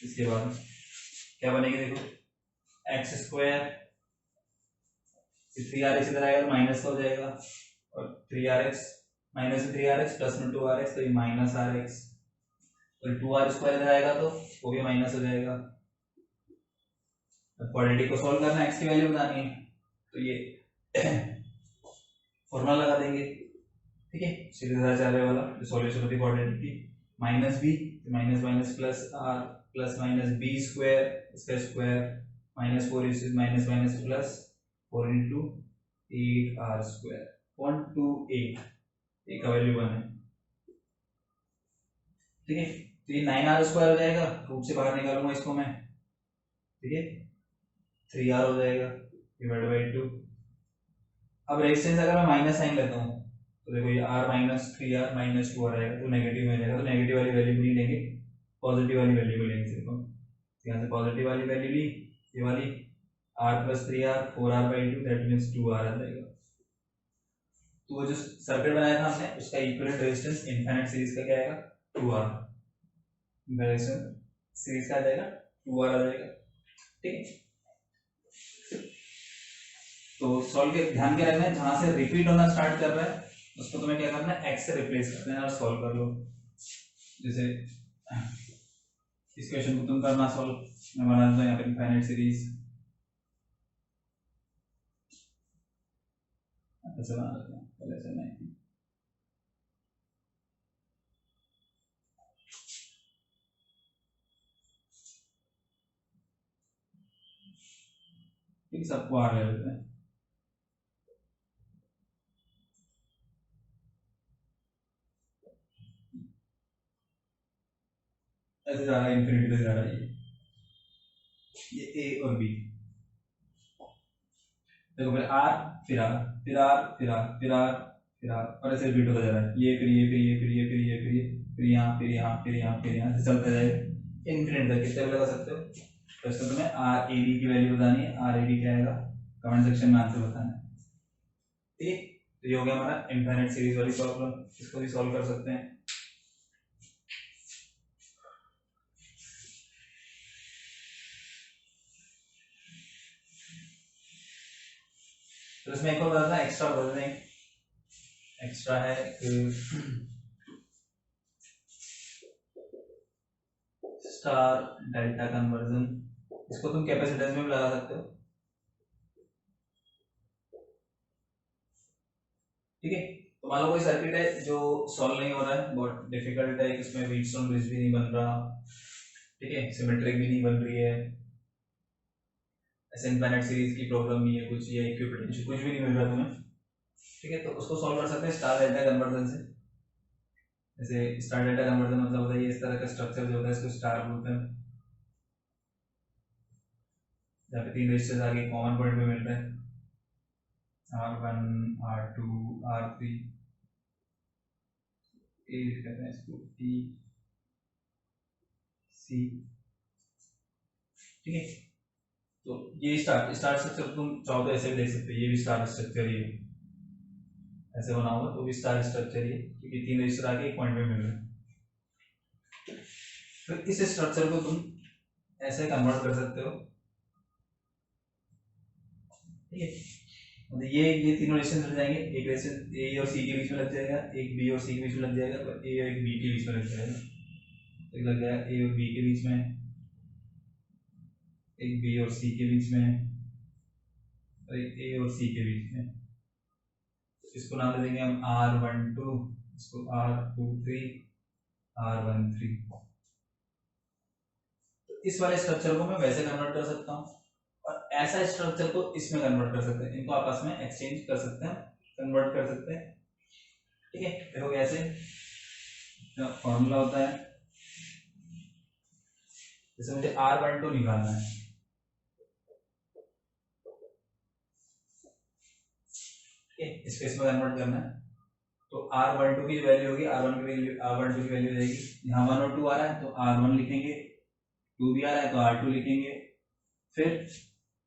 [SPEAKER 1] इसके बाद क्या बनेगी देखो, एक्स स्क्वायर, 3rx इधर आएगा तो माइनस का हो जाएगा, और 3rx माइनस 3rx प्लस में 2rx, तो ये माइनस rx, और 2r स्क्वायर इधर आएगा तो वो भी माइनस हो जाएगा। क्वाड्रेटिक को सॉल्व करना है, x की वैल्यू बतानी है, तो ये फॉर्मूला लगा देंगे, ठीक है, सीधे सीधा चल रहे वाला जो सॉल्यूशन होती है क्वाड्रेटिक की, minus B, minus minus plus or plus minus B square, इसका square minus 4 is minus minus plus 4 into 8r square 128, एक का वैल्यू 1 है, ठीक है, तो ये 9r स्क्वायर हो जाएगा, रूट से बाहर निकालूंगा इसको मैं, ठीक है, 3r हो जाएगा डिवाइड बाई 2। अब रेजिस्टेंस अगर मैं माइनस साइन लेता हूँ तो देखो ये r माइनस 3r माइनस 2 आ जाएगा, तो नेगेटिव में जाएगा, तो नेगेटिव वाली वैल्यू नहीं लेंगे, पॉजिटिव वाली वैल्यू को लेंगे सिर्फ, यहाँ से पॉजिटिव वाली वैल्यू ली, ये वाली r plus 3r 4r by 2 that means 2r आ जाएगा। तो वो जो सर्किट बनाया था हमने उसका इक्विवेलेंट रेजिस्टेंस इनफिनिट सीरीज का क्या आएगा, 2r, सीरीज का आ जाएगा 2r आ जाएगा, ठीक है। तो सॉल्व के ध्यान क्या रखना है, जहां से रिपीट होना स्टार्ट कर रहा है उसको तुम्हें क्या करना है, x से रिप्लेस कर देना और सॉल्व कर लो। जैसे इस क्वेश्चन को तुम करना सॉल्व, मैं बना देता हूं यहाँ पे इनफिनिट सीरीज, ऐसे बना देते हैं, पहले से नहीं, ठीक, सबको आर ले लेते हैं, ऐसे जा रहा है इन्फिनिटी तक जा रहा है ये ए और बी, देखो फिर आर फिर आर फिर आर फिर आर फिर आर फिर आर, और ऐसे रिपीट होता जा रहा है, ये फिर ये फिर ये फिर ये फिर ये फिर ये फिर यहाँ फिर यहाँ फिर यहाँ फिर यहाँ से चलता जाएगा इन्फिनिट तक। कितने लगा सकते हो, तो इसमें तुम्हें आर ए डी की वैल्यू बतानी है, आर ए डी क्या आएगा कमेंट सेक्शन में आंसर बताना है। ठीक है, तो ये हो गया हमारा इनफाइनाइट सीरीज वाली प्रॉब्लम, इसको भी सॉल्व कर सकते हैं। तो इसमें एक और बताना एक्स्ट्रा बता दें, एक्स्ट्रा है स्टार डेल्टा कन्वर्जन, इसको तुम कैपेसिटेंस में भी लगा सकते हो। ठीक है, तो मान लो कोई सर्किट है जो सॉल्व नहीं हो रहा है, बहुत डिफिकल्ट है, इसमें व्हीटस्टोन ब्रिज भी नहीं बन रहा, ठीक है, सिमेट्रिक भी नहीं बन रही है, ऐसे इनफाइनाइट सीरीज की प्रॉब्लम नहीं है कुछ, ये इक्विपोटेंशियल कुछ भी नहीं मिल रहा तुम्हें। ठीक है, तो उसको सॉल्व कर सकते हैं स्टार डेल्टा कन्वर्जन से। जैसे स्टार डेल्टा कन्वर्जन मतलब होता है इस तरह का स्ट्रक्चर जो होता है इसको स्टार बोलते हैं, जहाँ पे 3 रेजिस्टर्स आगे कॉमन पॉइंट पे मिल रहे हैं, R1 R2 R3, ए कहते हैं इसको टी सी। ठीक है, तो ये स्टार स्ट्रक्चर तुम चाहो तो ऐसे भी देख सकते हो, ये भी स्टार स्ट्रक्चर ही है, ऐसे बना होगा तो भी स्टार स्ट्रक्चर ही है, क्योंकि 3 रजिस्टर आगे एक पॉइंट पे मिल रहे हैं। फिर इस स्ट्रक्चर को तुम ऐसे कन्वर्ट कर सकते हो। ठीक है, मतलब ये तीनों रेजिस्टेंस लग जाएंगे, एक रेजिस्टेंस ए और सी के बीच में लग जाएगा, एक बी और सी के बीच में लग जाएगा, और ए और एक बी के बीच में लग जाएगा, एक लग जाएगा ए और बी के बीच में, एक बी और सी के बीच में, और एक ए और सी के बीच में। इसको नाम दे देंगे हम R12, इसको R23, R13। तो इस वाले स्ट्रक्चर को मैं वैसे कन्वर्ट कर सकता हूँ, और ऐसा स्ट्रक्चर को इसमें कन्वर्ट कर सकते हैं, इनको आपस में एक्सचेंज कर सकते हैं, कन्वर्ट कर सकते हैं। ठीक है, देखो कैसे फॉर्मूला होता है, जैसे मुझे R12 निकालना है, ठीक है, इसको इसमें कन्वर्ट करना है, तो R12 की वैल्यू होगी R12 की वैल्यू रहेगी, यहाँ 1 और 2 आ रहा है तो R1 लिखेंगे, 2 भी आ रहा है तो R2 लिखेंगे, फिर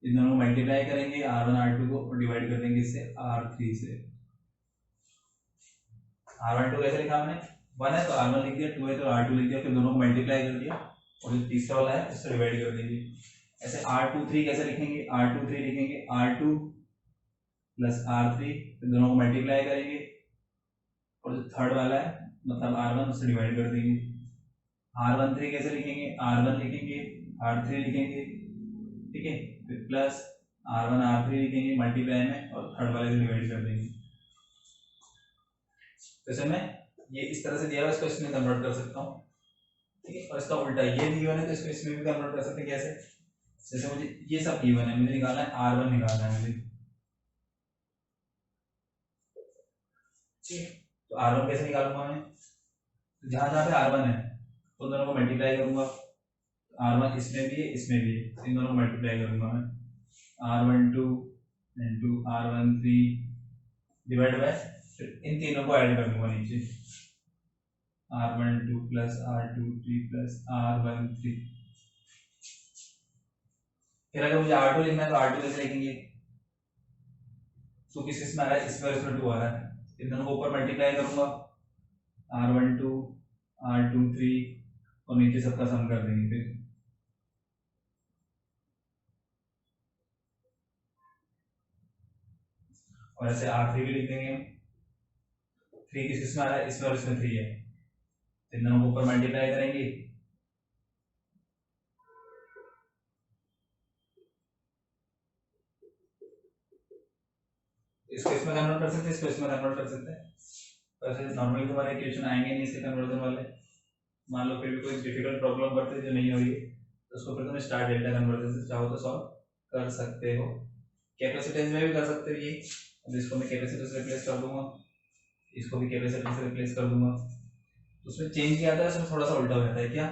[SPEAKER 1] इन दोनों को मल्टीप्लाई करेंगे R1 R2 को और डिवाइड कर देंगे इससे R3 से। R12 कैसे लिखा हमने, 1 है तो R1 लिख दिया, 2 है तो R2 लिख दिया, फिर दोनों को मल्टीप्लाई कर दिया, और जो तीसरा वाला है उससे डिवाइड कर देंगे। ऐसे R23 कैसे लिखेंगे, R23 लिखेंगे R2 प्लस R3, फिर दोनों को मल्टीप्लाई करेंगे, और जो थर्ड वाला है मतलब R1 उससे डिवाइड कर देंगे। R13 कैसे लिखेंगे, R1 लिखेंगे, R3 लिखेंगे, ठीक है, फिर प्लस R1 R3 लिखेंगे मल्टीप्लाई में, और थर्ड वाले से डिवाइड कर देंगे। जैसे मैं ये इस तरह से दिया हुआ, इसको इसमें कन्वर्ट कर सकता हूँ। ठीक है, और इसका उल्टा ये गिवन है तो इसको इसमें भी कन्वर्ट कर सकते हैं। कैसे, जैसे मुझे ये सब गिवन है, मुझे निकालना है R1 निकालना है मुझे, ठीक है, तो R1 कैसे निकालूंगा मैं, जहां जहां पे R1 है उन दोनों को मल्टीप्लाई करूंगा, R1 इसमें भी है इसमें भी है, इन दोनों को मल्टीप्लाई करूंगा मैं, R12 into R13 divide by, फिर इन तीनों को ऐड कर दूंगा नीचे, R12 plus R23 plus R13। फिर अगर मुझे R2 लिखना है तो R2 कैसे लिखेंगे, तो किस इसमें आ रहा है, इसमें इसमें 2 आ रहा है, इन दोनों को ऊपर मल्टीप्लाई करूंगा, R12 R23 और नीचे सबका सम कर देंगे फिर, और ऐसे R3 भी लिख देंगे, 3 किस इसमें आ रहा है, इसमें और इसमें 3 है, इन दोनों को ऊपर मल्टीप्लाई करेंगे, इसको इसमें कन्वर्ट कर सकते हैं, इसको इसमें कन्वर्ट कर सकते हैं। वैसे नॉर्मली तुम्हारे इक्वेशन आएंगे नहीं इसके कन्वर्जन वाले, मान लो फिर भी कोई डिफिकल्ट प्रॉब्लम पड़ती है जो नहीं हो रही है तो उसको फिर तुम स्टार डेल्टा कन्वर्जन से चाहो तो सॉल्व कर सकते हो। कैपेसिटेंस में भी कर सकते हो ये, अब इसको मैं कैपेसिटर से रिप्लेस कर दूंगा, इसको भी कैपेसिटर से रिप्लेस कर दूंगा, तो उसमें चेंज क्या आता है, उसमें थोड़ा सा उल्टा हो जाता है। क्या,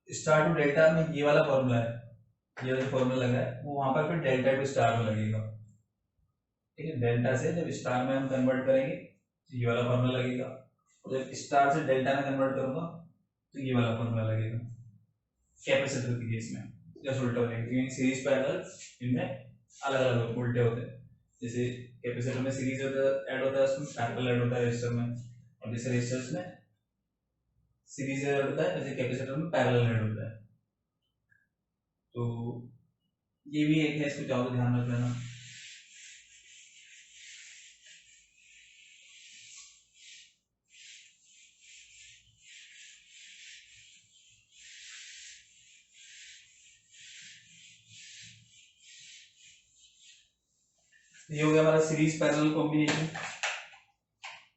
[SPEAKER 1] स्टार टू डेल्टा में ये वाला फॉर्मूला है, ये वाला फॉर्मूला लगा है वो वहां पर फिर डेल्टा टू स्टार में लगेगा। ठीक है, डेल्टा से जब स्टार में हम कन्वर्ट करेंगे तो ये वाला फॉर्मूला लगेगा, और जब स्टार से डेल्टा में कन्वर्ट करूंगा तो ये वाला फॉर्मूला लगेगा। कैपेसिटर की केस में जस्ट उल्टा हो जाएगा, क्योंकि सीरीज पैरेलल इनमें अलग अलग उल्टे होते हैं। जैसे कैपेसिटर में सीरीज ऐड होता है, उसमें पैरेलल ऐड होता है रेजिस्टर में, और जैसे रेजिस्टर्स में सीरीज ऐड होता है वैसे कैपेसिटर में पैरेलल ऐड होता है। तो ये भी एक है, इसको चाहो तो ध्यान रख लेना। ये हो गया हमारा सीरीज पैरेलल कॉम्बिनेशन।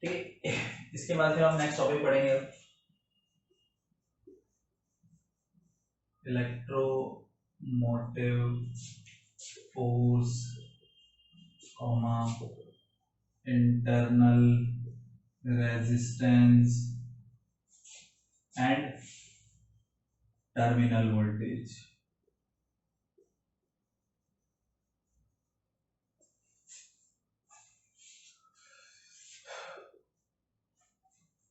[SPEAKER 1] ठीक है, इसके बाद फिर हम नेक्स्ट टॉपिक पढ़ेंगे electromotive force, internal resistance and terminal voltage.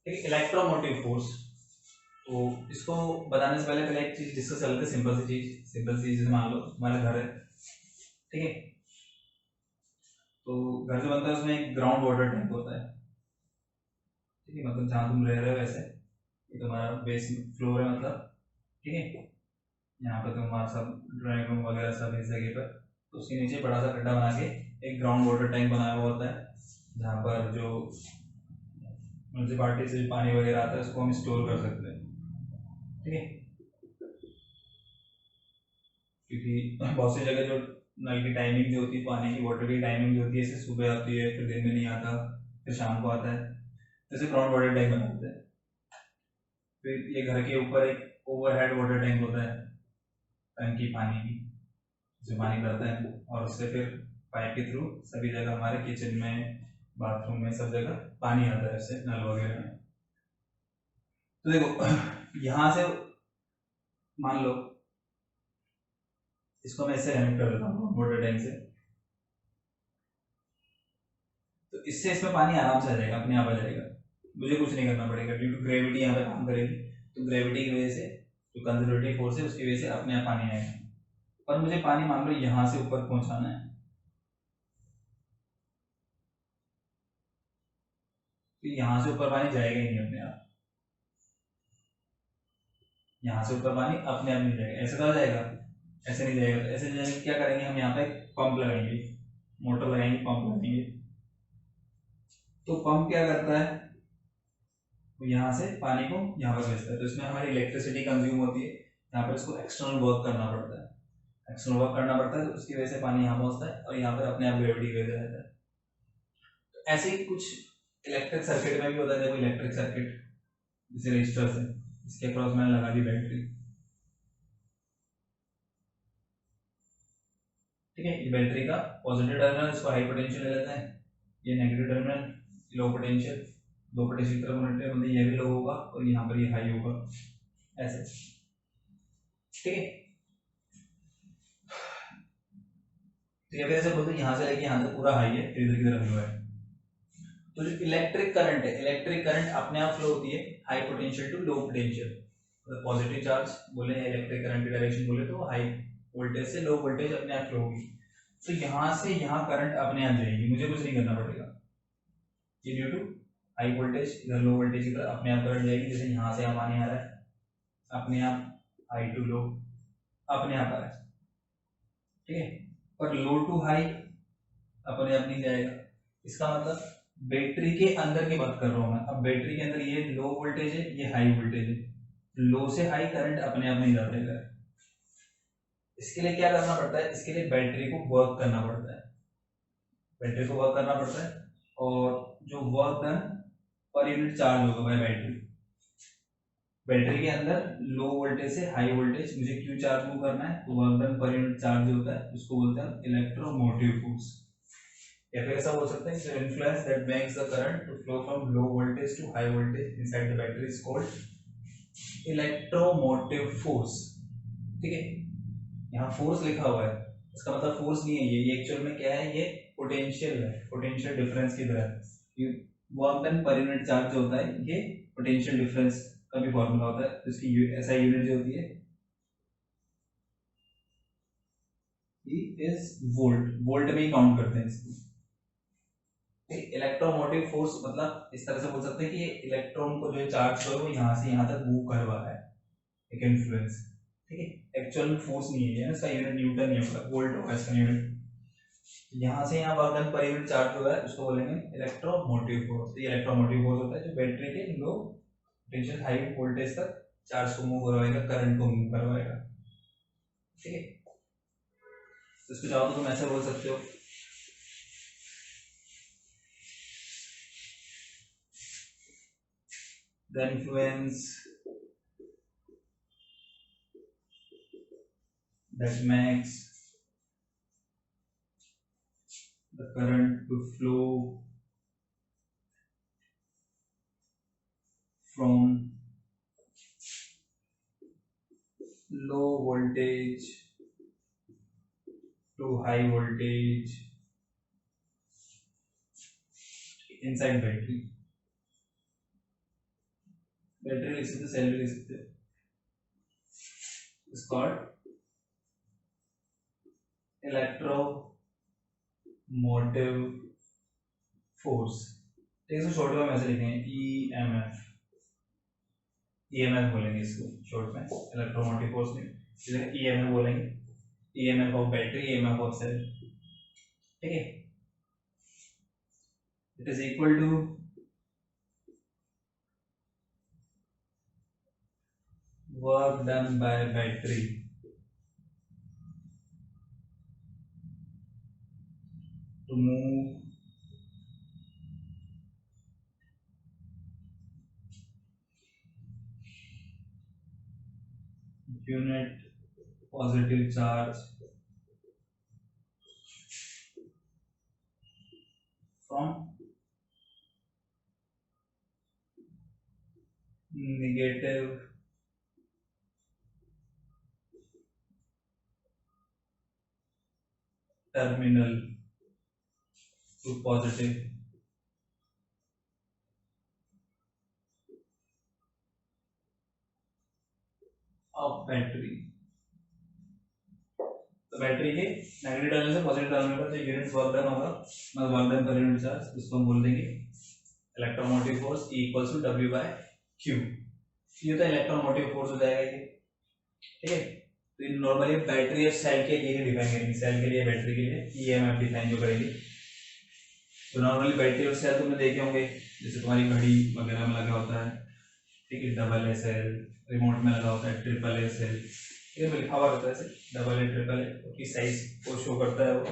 [SPEAKER 1] Electromotive force, तो इसको बताने से पहले एक चीज डिस्कस कर लेते हैं, सिंपल सी चीज। मान लो तुम्हारा घर है, ठीक है, तो घर जो बनता है उसमें एक ग्राउंड वाटर टैंक होता है, ठीक है, मतलब जहाँ तुम रह रहे हो वैसे ये तुम्हारा बेस फ्लोर है, मतलब ठीक है, यहाँ पर तुम्हारा सब ड्राइंग रूम वगैरह सब इस जगह पर, तो उसके नीचे बड़ा सा गड्ढा बना के एक ग्राउंड वाटर टैंक बनाया हुआ होता है, जहाँ पर जो म्यूनसिपालिटी से पानी वगैरह आता है उसको हम स्टोर कर सकते हैं, ठीक है, क्योंकि बहुत सी जगह जो नल की टाइमिंग जो होती है, पानी की वाटर की टाइमिंग जो होती है, जैसे सुबह आती है फिर दिन में नहीं आता, फिर शाम को आता है, जैसे ग्राउंड वाटर टैंक बनाते हैं। फिर ये घर के ऊपर एक ओवरहेड वाटर टैंक होता है, टंकी पानी की, जिससे पानी भरता है और उससे फिर पाइप के थ्रू सभी जगह हमारे किचन में, बाथरूम में, सब जगह पानी आता है उससे, नल वगैरह में। तो देखो यहाँ से मान लो इसको मैं इससे कनेक्ट कर देता हूँ वाटर टैंक से, तो इससे इसमें पानी आराम से आ जाएगा, अपने आप आ जाएगा, मुझे कुछ नहीं करना पड़ेगा, ड्यू टू ग्रेविटी यहाँ पे काम करेगी, तो ग्रेविटी की वजह से जो कंजर्वेटिव फोर्स है उसकी वजह से अपने आप पानी आएगा। पर मुझे पानी मान लो यहाँ से ऊपर पहुंचाना है, तो यहाँ से ऊपर पानी जाएगा ही नहीं अपने आप, यहाँ से ऊपर पानी अपने आप नहीं जाएगा, ऐसे कहा जाएगा, ऐसे नहीं जाएगा। तो ऐसे जाएगा, क्या करेंगे हम यहाँ पे पंप लगाएंगे, मोटर लगाएंगे, पंप लगाएंगे, तो पंप क्या करता है, तो यहाँ से पानी को यहाँ पर भेजता है, तो इसमें हमारी इलेक्ट्रिसिटी कंज्यूम होती है, यहाँ पर इसको एक्सटर्नल वर्क करना पड़ता है, तो उसकी वजह से पानी यहाँ पहुंचता है और यहाँ पर अपने आप ग्रेविटी भेजा जाता है। तो ऐसे ही कुछ इलेक्ट्रिक सर्किट में भी होता है। देखो इलेक्ट्रिक सर्किट जैसे रजिस्टर्स है, इसके अक्रॉस मैंने लगा दी बैटरी, ठीक है, ये बैटरी का पॉजिटिव टर्मिनल, इसको हाई पोटेंशियल ले लेते हैं, ये नेगेटिव टर्मिनल लो पोटेंशियल, दो पोटेंशियल की तरफ कनेक्टेड, मतलब ये भी लो होगा और यहाँ पर ये हाई होगा, ऐसे, ठीक है। तो ये वैसे बोलते हैं यहाँ से लेके यहाँ तक पूरा हाई है, इधर की तरफ लो है। तो जो इलेक्ट्रिक करंट है, इलेक्ट्रिक करंट अपने आप फ्लो होती है high potential to low potential, मतलब पॉजिटिव चार्ज बोले या इलेक्ट्रिक करंट की डायरेक्शन बोले तो हाई वोल्टेज से लो वोल्टेज अपने आप फ्लो होगी। तो यहाँ से यहाँ करंट अपने आप जाएगी, मुझे कुछ नहीं करना पड़ेगा, ये ड्यू टू हाई वोल्टेज इधर लो वोल्टेज की तरफ अपने आप करंट जाएगी। जैसे यहाँ से पानी आ रहा है, अपने आप हाई टू लो अपने आप आ रहा है, ठीक है, पर लो टू हाई अपने आप नहीं जाएगा। इसका मतलब बैटरी के अंदर की बात कर रहा हूं मैं, अब बैटरी के अंदर ये लो वोल्टेज है, ये हाई वोल्टेज है, लो से हाई करंट अपने आप नहीं जाता है। इसके लिए क्या करना पड़ता है, इसके लिए बैटरी को वर्क करना पड़ता है, बैटरी को वर्क करना पड़ता है, और जो work done per unit charge होगा बाय बैटरी, बैटरी के अंदर लो वोल्टेज से हाई वोल्टेज मुझे क्यों चार्ज मूव करना है, तो work done per unit charge जो होता है उसको बोलते हैं इलेक्ट्रोमोटिव फोर्स, या फिर ऐसा बोल सकते हैं the influence that makes the current to flow from low voltage to high voltage inside the battery is called electromotive force, ठीक है। यहाँ फोर्स लिखा हुआ है, इसका मतलब फोर्स नहीं है, ये एक्चुअल में क्या है, ये पोटेंशियल है, पोटेंशियल डिफरेंस की तरह, work done per unit charge जो होता है ये पोटेंशियल डिफरेंस का भी फॉर्मूला होता है, तो इसकी ऐसा यूनिट जो होती है इज वोल्ट, वोल्ट में ही काउंट करते हैं इसको। इलेक्ट्रोमोटिव फोर्स मतलब इस तरह से बोल सकते हैं कि इलेक्ट्रॉन को जो चार्ज है वो यहाँ से यहाँ तक मूव कर रहा है, एक इन्फ्लुएंस, ठीक है। एक्चुअल फोर्स नहीं है, इसका यूनिट न्यूटन नहीं होगा, वोल्ट होगा इसका यूनिट। यहाँ से यहाँ work done per unit charge हुआ है उसको बोलेंगे इलेक्ट्रोमोटिव फोर्स। ये इलेक्ट्रोमोटिव फोर्स होता है जो बैटरी के लो पोटेंशियल हाई वोल्टेज तक चार्ज को मूव करवाएगा, करंट को मूव करवाएगा, ठीक है। तो इसको चाहो तो तुम ऐसे बोल सकते हो, the influence that makes the current to flow from low voltage to high voltage inside battery, battery लिख सकते, सेल भी लिख सकते, इज कॉल्ड इलेक्ट्रोमोटिव फोर्स, ठीक है। शॉर्ट में ऐसे लिखेंगे ईएमएफ, ईएमएफ बोलेंगे इसको शॉर्ट में, इलेक्ट्रोमोटिव फोर्स में ईएमएफ बोलेंगे, EMF of battery, EMF of cell, ठीक है। It is equal to work done by battery to move unit positive charge from negative terminal to positive of battery। तो battery के negative terminal से positive terminal पर जो unit work done होगा, मतलब work done per unit charge, इसको हम बोल देंगे electromotive force E equals to W/Q। ये तो इलेक्ट्रोमोटिव फोर्स हो जाएगा ये, ठीक है। तो नॉर्मली बैटरी और सेल के लिए डिफाइन करेंगे, सेल के लिए बैटरी के लिए ईएमएफ डिफाइन जो करेंगे। तो नॉर्मली बैटरी और सेल तुमने देखे होंगे, जैसे तुम्हारी घड़ी वगैरह में लगा होता है, ठीक है, डबल ए सेल, रिमोट में लगा होता है ट्रिपल ए सेल, ये तो लिखा हुआ होता है ऐसे डबल ए ट्रिपल ए, उसकी साइज को शो करता है वो,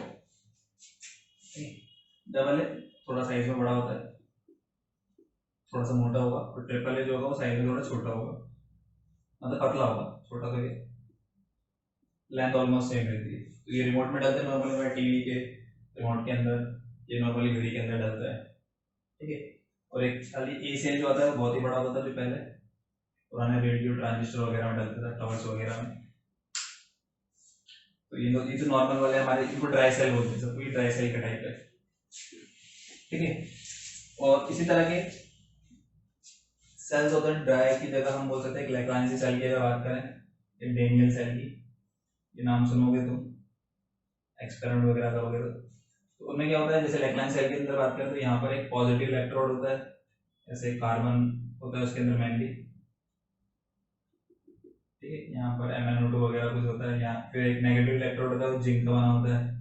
[SPEAKER 1] डबल ए थोड़ा साइज में बड़ा होता है, थोड़ा सा मोटा होगा, और ट्रिपल ए जो होगा वो साइज में थोड़ा छोटा होगा, मतलब पतला होगा, छोटा तो ये लेंथ ऑलमोस्ट सेम रहती है। तो ये रिमोट में डालते हैं नॉर्मली, हमारे टीवी के रिमोट के अंदर, ये नॉर्मली घड़ी के अंदर डालता है, ठीक है। और एक खाली ए सेल जो आता है वो बहुत ही बड़ा होता था जो पहले पुराने रेडियो ट्रांजिस्टर वगैरह में डालता था, टावर्स वगैरह में। तो ये तो नॉर्मल वाले हमारे, इनको ड्राई सेल बोलते हैं, सब ये ड्राई सेल का टाइप है, ठीक है। और इसी तरह के सेल्स होते हैं, ड्राई की जगह हम बोल सकते हैं लैग्रांजी सेल की अगर बात करें, एक डेनियल सेल की, ये नाम सुनोगे तुम, एक्सपेरिमेंट वगैरह करोगे तो उनमें क्या होता है, जैसे लैग्रांजी सेल के अंदर बात करें तो यहाँ पर एक पॉजिटिव इलेक्ट्रोड होता है, जैसे कार्बन होता है उसके अंदर मेनली, ठीक है। यहाँ पर MnO2 वगैरह कुछ होता है, यहाँ फिर एक नेगेटिव इलेक्ट्रोड होता है वो जिंक का बना होता है,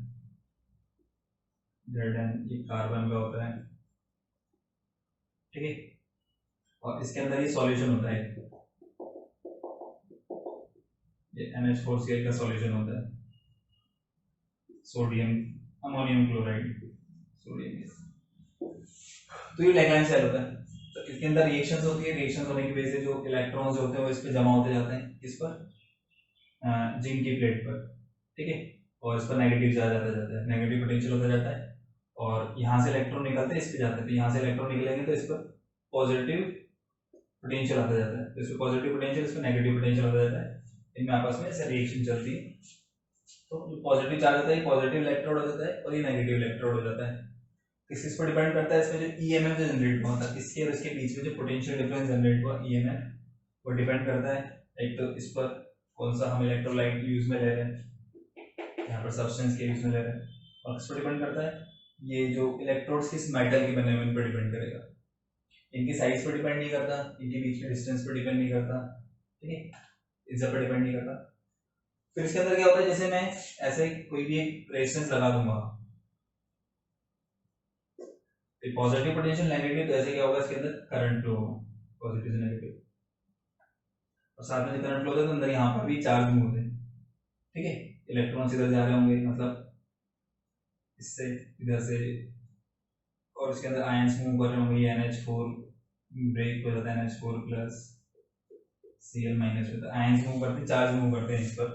[SPEAKER 1] Zn, ये कार्बन का होता है, ठीक है। और इसके अंदर ये सॉल्यूशन होता है, ये NH4Cl का सॉल्यूशन होता है, सोडियम अमोनियम क्लोराइड, सोडियम। तो ये लैग्रांज सेल होता है, तो इसके अंदर रिएक्शंस होती है, रिएक्शंस होने की वजह से जो इलेक्ट्रॉन्स होते हैं वो इस पे जमा होते जाते हैं, इस पर जिंक की प्लेट पर, ठीक है। और इस पर नेगेटिव चार्ज आता जाता है, नेगेटिव पोटेंशियल होता जाता है, और यहाँ से इलेक्ट्रॉन निकलते हैं इस पे जाते हैं, तो यहाँ से इलेक्ट्रॉन निकलेंगे तो इस पर पॉजिटिव पोटेंशियल आता जाता है, तो इस पर पॉजिटिव पोटेंशियल, इस पर नेगेटिव पोटेंशियल आता जाता है, इनमें आपस में ऐसे रिएक्शन चलती है। तो जो पॉजिटिव चार्ज होता है पॉजिटिव इलेक्ट्रोड हो जाता है, और ये नेगेटिव इलेक्ट्रोड हो जाता है। किस पर डिपेंड करता है, इसमें जो ईएमएफ जो जनरेट हुआ था इसके और इसके बीच में जो पोटेंशियल डिफरेंस जनरेट हुआ ईएमएफ, वो डिपेंड करता है एक तो इस पर कौन सा हम इलेक्ट्रोलाइट यूज में ले रहे हैं, यहाँ पर सब्सटेंस के बीच में ले रहे हैं, और किस पर डिपेंड करता है, ये जो इलेक्ट्रोड्स किस मेटल के बने हुए इन पर डिपेंड करेगा, इनकी साइज पर डिपेंड नहीं करता, इनके बीच में डिस्टेंस पर डिपेंड नहीं करता, ठीक है, इन सब पर डिपेंड नहीं करता। फिर इसके अंदर क्या होता है, जैसे मैं ऐसे कोई भी एक रेजिस्टेंस लगा दूंगा, पॉजिटिव पोटेंशियल नेगेटिव, तो ऐसे क्या होगा, इसके अंदर करंट फ्लो होगा, पॉजिटिव से नेगेटिव, और साथ में करंट फ्लो होता है तो अंदर यहाँ पर भी चार्ज मूव होते हैं, ठीक है, इलेक्ट्रॉन्स इधर जा रहे होंगे, मतलब इससे इधर से, और इसके अंदर आयंस मूव कर रहे होंगे, ये NH4 ब्रेक हो जाता है, NH4 प्लस Cl माइनस में, तो आयंस मूव करते हैं, चार्ज मूव करते हैं इस पर,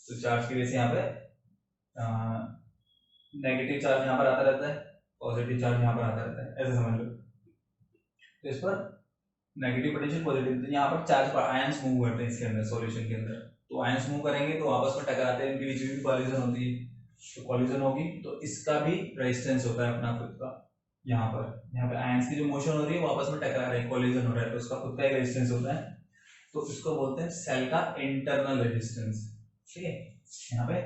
[SPEAKER 1] तो चार्ज की वजह से यहाँ पे नेगेटिव चार्ज यहाँ पर आता रहता है, पॉजिटिव चार्ज यहाँ पर आता रहता है, ऐसे समझ लो। तो इस पर नेगेटिव पोटेंशियल पॉजिटिव, तो यहाँ पर चार्ज पर आयंस मूव करते हैं इसके अंदर, सॉल्यूशन के अंदर, तो आयंस मूव करेंगे तो आपस में टकराते हैं, इनके बीच में भी कॉलिजन होती है, तो कॉलिजन होगी तो इसका भी रेजिस्टेंस होता है अपना खुद का, यहाँ पे आयंस की जो मोशन हो रही है वो आपस में टकरा रहे हैं, कॉलिजन हो रहा है, तो उसका खुद का एक रेजिस्टेंस होता है, तो इसको बोलते हैं सेल का इंटरनल रेजिस्टेंस, ठीक है। यहाँ पे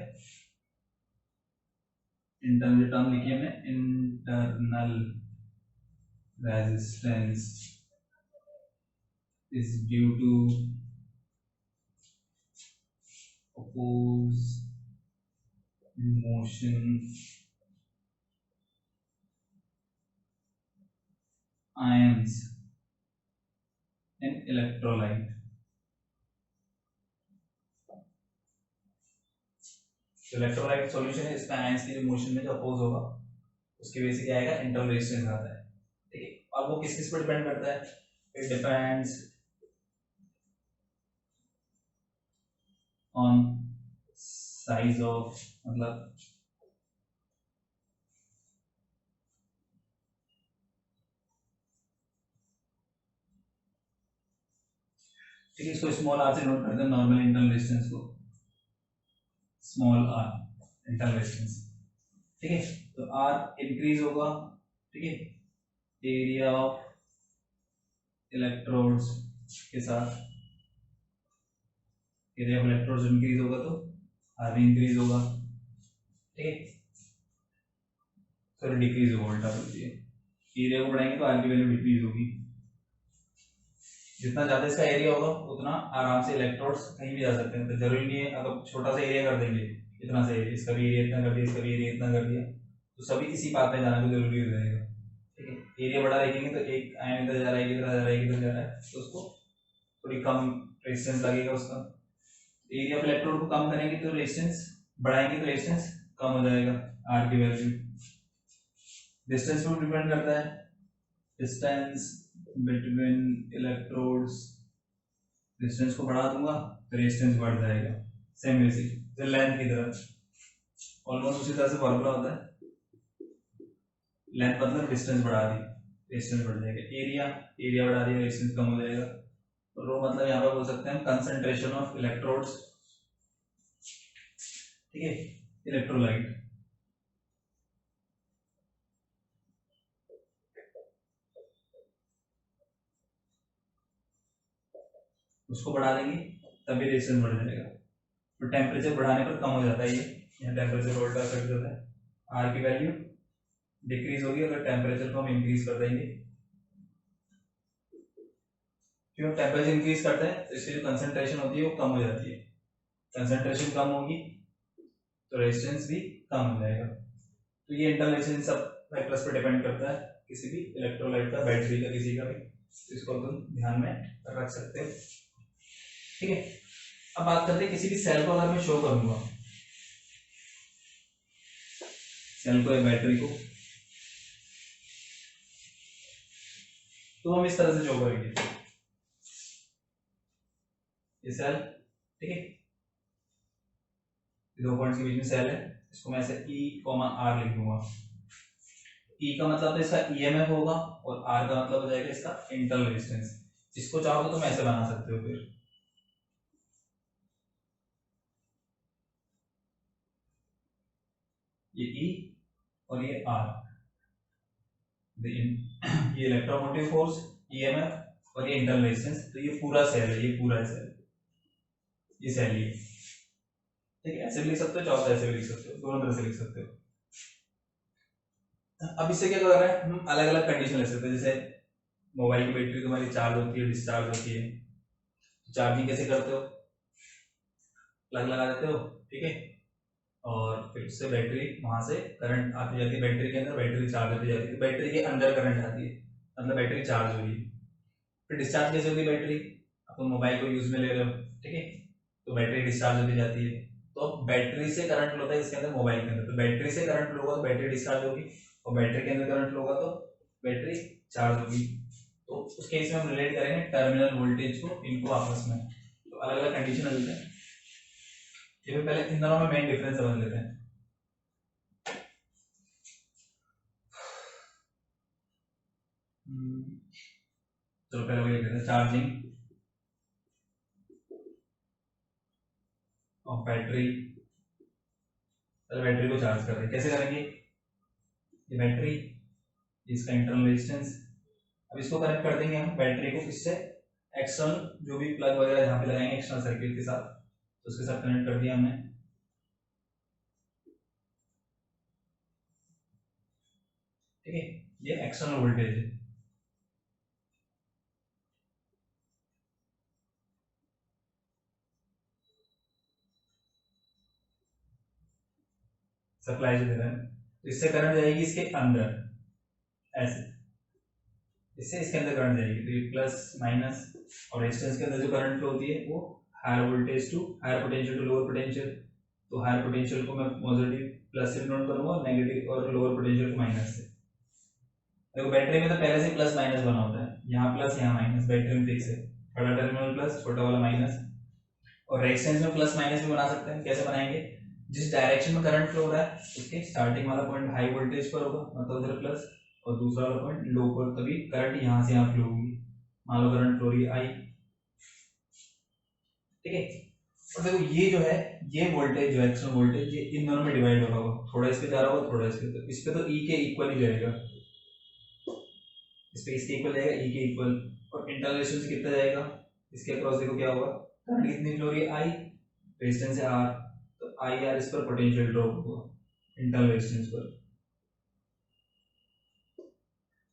[SPEAKER 1] इंटरनल टर्म लिखिए हमने, internal resistance is due to oppose motion ions in electrolyte, electrolyte solution है, इसमें आयंस की जो मोशन में जो अपोज होगा उसकी वजह से क्या आएगा, इंटरनल रेजिस्टेंस आता है, ठीक है। अब वो किस किस पर डिपेंड करता है, it depends on size of, मतलब ठीक है, इसको स्मॉल आर से नोट करते हैं, नॉर्मल इंटरनल रेजिस्टेंस को स्मॉल आर इंटरनल रेजिस्टेंस, ठीक है। तो आर इंक्रीज होगा, ठीक है, एरिया ऑफ इलेक्ट्रोड्स के साथ, एरिया ऑफ इलेक्ट्रोड्स इंक्रीज होगा तो आर भी इंक्रीज होगा, ठीक है, सॉरी डिक्रीज होगा, उल्टा बोल दिया, एरिया को बढ़ाएंगे तो आर की वैल्यू डिक्रीज होगी, जितना ज्यादा इसका एरिया होगा उतना आराम से इलेक्ट्रोड्स कहीं भी जा सकते हैं, तो जरूरी नहीं है अगर छोटा सा एरिया कर देंगे, इतना सा एरिया, इसका भी एरिया इतना कर दिया, इसका भी एरिया इतना कर दिया, तो सभी इसी पाथ में जाना तो जरूरी हो जाएगा, ठीक है। एरिया बड़ा रखेंगे तो एक आयन इधर जा रहा है, इधर जा रहा है, इधर जा रहा है, तो उसको थोड़ी कम रेजिस्टेंस लगेगा उसका, एरिया ऑफ इलेक्ट्रोड को कम करेंगे तो रेजिस्टेंस बढ़ाएंगे तो रेजिस्टेंस कम हो जाएगा, आर की वैल्यू, डिस्टेंस पर डिपेंड करता है, डिस्टेंस बिटवीन इलेक्ट्रोड्स, डिस्टेंस को बढ़ा दूंगा तो रेजिस्टेंस बढ़ जाएगा, सेम वैसे जो लेंथ की तरह, ऑलमोस्ट उसी तरह से फॉर्मूला होता है, लेंथ मतलब डिस्टेंस बढ़ा दी रेजिस्टेंस बढ़ जाएगा, एरिया बढ़ा दिया रेजिस्टेंस कम हो जाएगा, तो रो मतलब यहाँ पर बोल सकते हैं कंसंट्रेशन ऑफ इलेक्ट्रोड्स, ठीक है, इलेक्ट्रोलाइट, उसको बढ़ा देंगे तभी रेजिस्टेंस बढ़ जाएगा, तो टेम्परेचर बढ़ाने पर कम हो जाता है, ये यहाँ टेम्परेचर उल्टा इफेक्ट होता है, आर की वैल्यू डिक्रीज होगी अगर टेम्परेचर को हम इंक्रीज कर देंगे, क्यों टेम्परेचर इंक्रीज करते हैं तो इसकी जो कंसंट्रेशन होती है वो कम हो जाती है, कंसंट्रेशन कम होगी तो रेजिस्टेंस भी कम हो जाएगा, तो ये इंटरनल रेजिस्टेंस सब फैक्टर्स पर डिपेंड करता है, किसी भी इलेक्ट्रोलाइट का, बैटरी का, किसी का भी, इसको तुम ध्यान में रख सकते हो, ठीक है। अब बात करते हैं किसी भी सेल को अगर मैं शो करूंगा, सेल को या बैटरी को, तो हम इस तरह से शो करेंगे, ये सेल, ठीक है, दो पॉइंट्स के बीच में सेल है, इसको मैं ऐसे E, R लिख दूंगा, E का मतलब तो इसका EMF होगा और R का मतलब हो जाएगा इसका इंटरनल रेजिस्टेंस, इसको चाहो तो तुम ऐसे बना सकते हो, फिर ये E और ये R, ये इलेक्ट्रोमोटिव फोर्स, EMF और ये इंटरनल रेजिस्टेंस, तो ये पूरा सेल है, ये पूरा सेल, ये सेल, ठीक है, ऐसे भी लिख सकते हो, चाहो तो ऐसे भी लिख सकते हो, दोनों तरह से लिख सकते हो। अब इससे क्या कर रहे हैं, हम अलग अलग कंडीशन ले सकते हैं। जैसे मोबाइल की बैटरी तुम्हारी चार्ज होती है, डिस्चार्ज होती है, चार्जिंग कैसे करते हो, प्लग लगा देते हो, ठीक है, और फिर उससे बैटरी वहां से करंट आती जाती है बैटरी के अंदर, बैटरी चार्ज होती जाती है, बैटरी के अंदर करंट आती है, मतलब बैटरी चार्ज हो रही है। फिर डिस्चार्ज कैसे होती है बैटरी, अपन मोबाइल को यूज में ले रहे हो, ठीक है, तो बैटरी डिस्चार्ज होती जाती है। तो बैटरी से करंट फ्लो होता है इसके अंदर, मोबाइल के अंदर, तो बैटरी से करंट फ्लो होगा तो बैटरी डिस्चार्ज होगी, और बैटरी के अंदर करंट फ्लो होगा तो बैटरी चार्ज होगी। तो उस केस में हम रिलेट करेंगे टर्मिनल वोल्टेज को इनको आपस में, तो अलग अलग कंडीशन हो जाते हैं। ये भी पहले इन दोनों में मेन डिफरेंस समझ लेते हैं। चलो पहले वही कहते हैं, चार्जिंग ऑफ बैटरी। पहले बैटरी को चार्ज कर रहे हैं, कैसे करेंगे, ये बैटरी, इसका इंटरनल रेजिस्टेंस, अब इसको कनेक्ट कर देंगे हम बैटरी को किससे, एक्सटर्नल जो भी प्लग वगैरह जहाँ पे लगाएंगे एक्सटर्नल सर्किट के साथ, तो उसके साथ कनेक्ट कर दिया हमने, ठीक है, ये एक्सटर्नल वोल्टेज है। सप्लाई जो दे रहा है, तो इससे करंट जाएगी इसके अंदर ऐसे, इससे इसके अंदर करंट जाएगी, तो ये प्लस माइनस, और रेजिस्टेंस के अंदर जो करंट फ्लो होती है वो higher voltage to higher potential to lower potential, तो हायर पोटेंशियल को मैं पॉजिटिव प्लस से नोट करूंगा, नेगेटिव और लोअर पोटेंशियल को माइनस से। देखो बैटरी में तो पहले से प्लस माइनस बना होता है, यहाँ प्लस यहाँ माइनस, बैटरी में फिक्स है, बड़ा टर्मिनल प्लस छोटा वाला माइनस। और रेजिस्टेंस में प्लस माइनस भी बना सकते हैं, कैसे बनाएंगे, जिस डायरेक्शन में करंट फ्लो हो रहा है उसके स्टार्टिंग वाला पॉइंट हाई वोल्टेज पर होगा, मतलब उधर प्लस, और दूसरा वाला पॉइंट लो पर, तभी करंट यहाँ से यहाँ फ्लो होगी। मान लो करंट फ्लो रही है आई, ठीक है, और देखो ये जो है, ये वोल्टेज जो है एक्सटर्नल वोल्टेज, ये इन दोनों में डिवाइड होगा, थोड़ा इस पे जा रहा होगा, थोड़ा इस पे, तो इस पे तो ई के इक्वल ही जाएगा, इस पे इसके इक्वल जाएगा, ई के इक्वल, और इंटरनल रेजिस्टेंस कितना जाएगा, इसके अक्रॉस देखो क्या होगा, करंट कितनी फ्लो रही है आई, रेजिस्टेंस है आर, तो आई आर इस पर पोटेंशियल ड्रॉप होगा इंटरनल रेजिस्टेंस पर,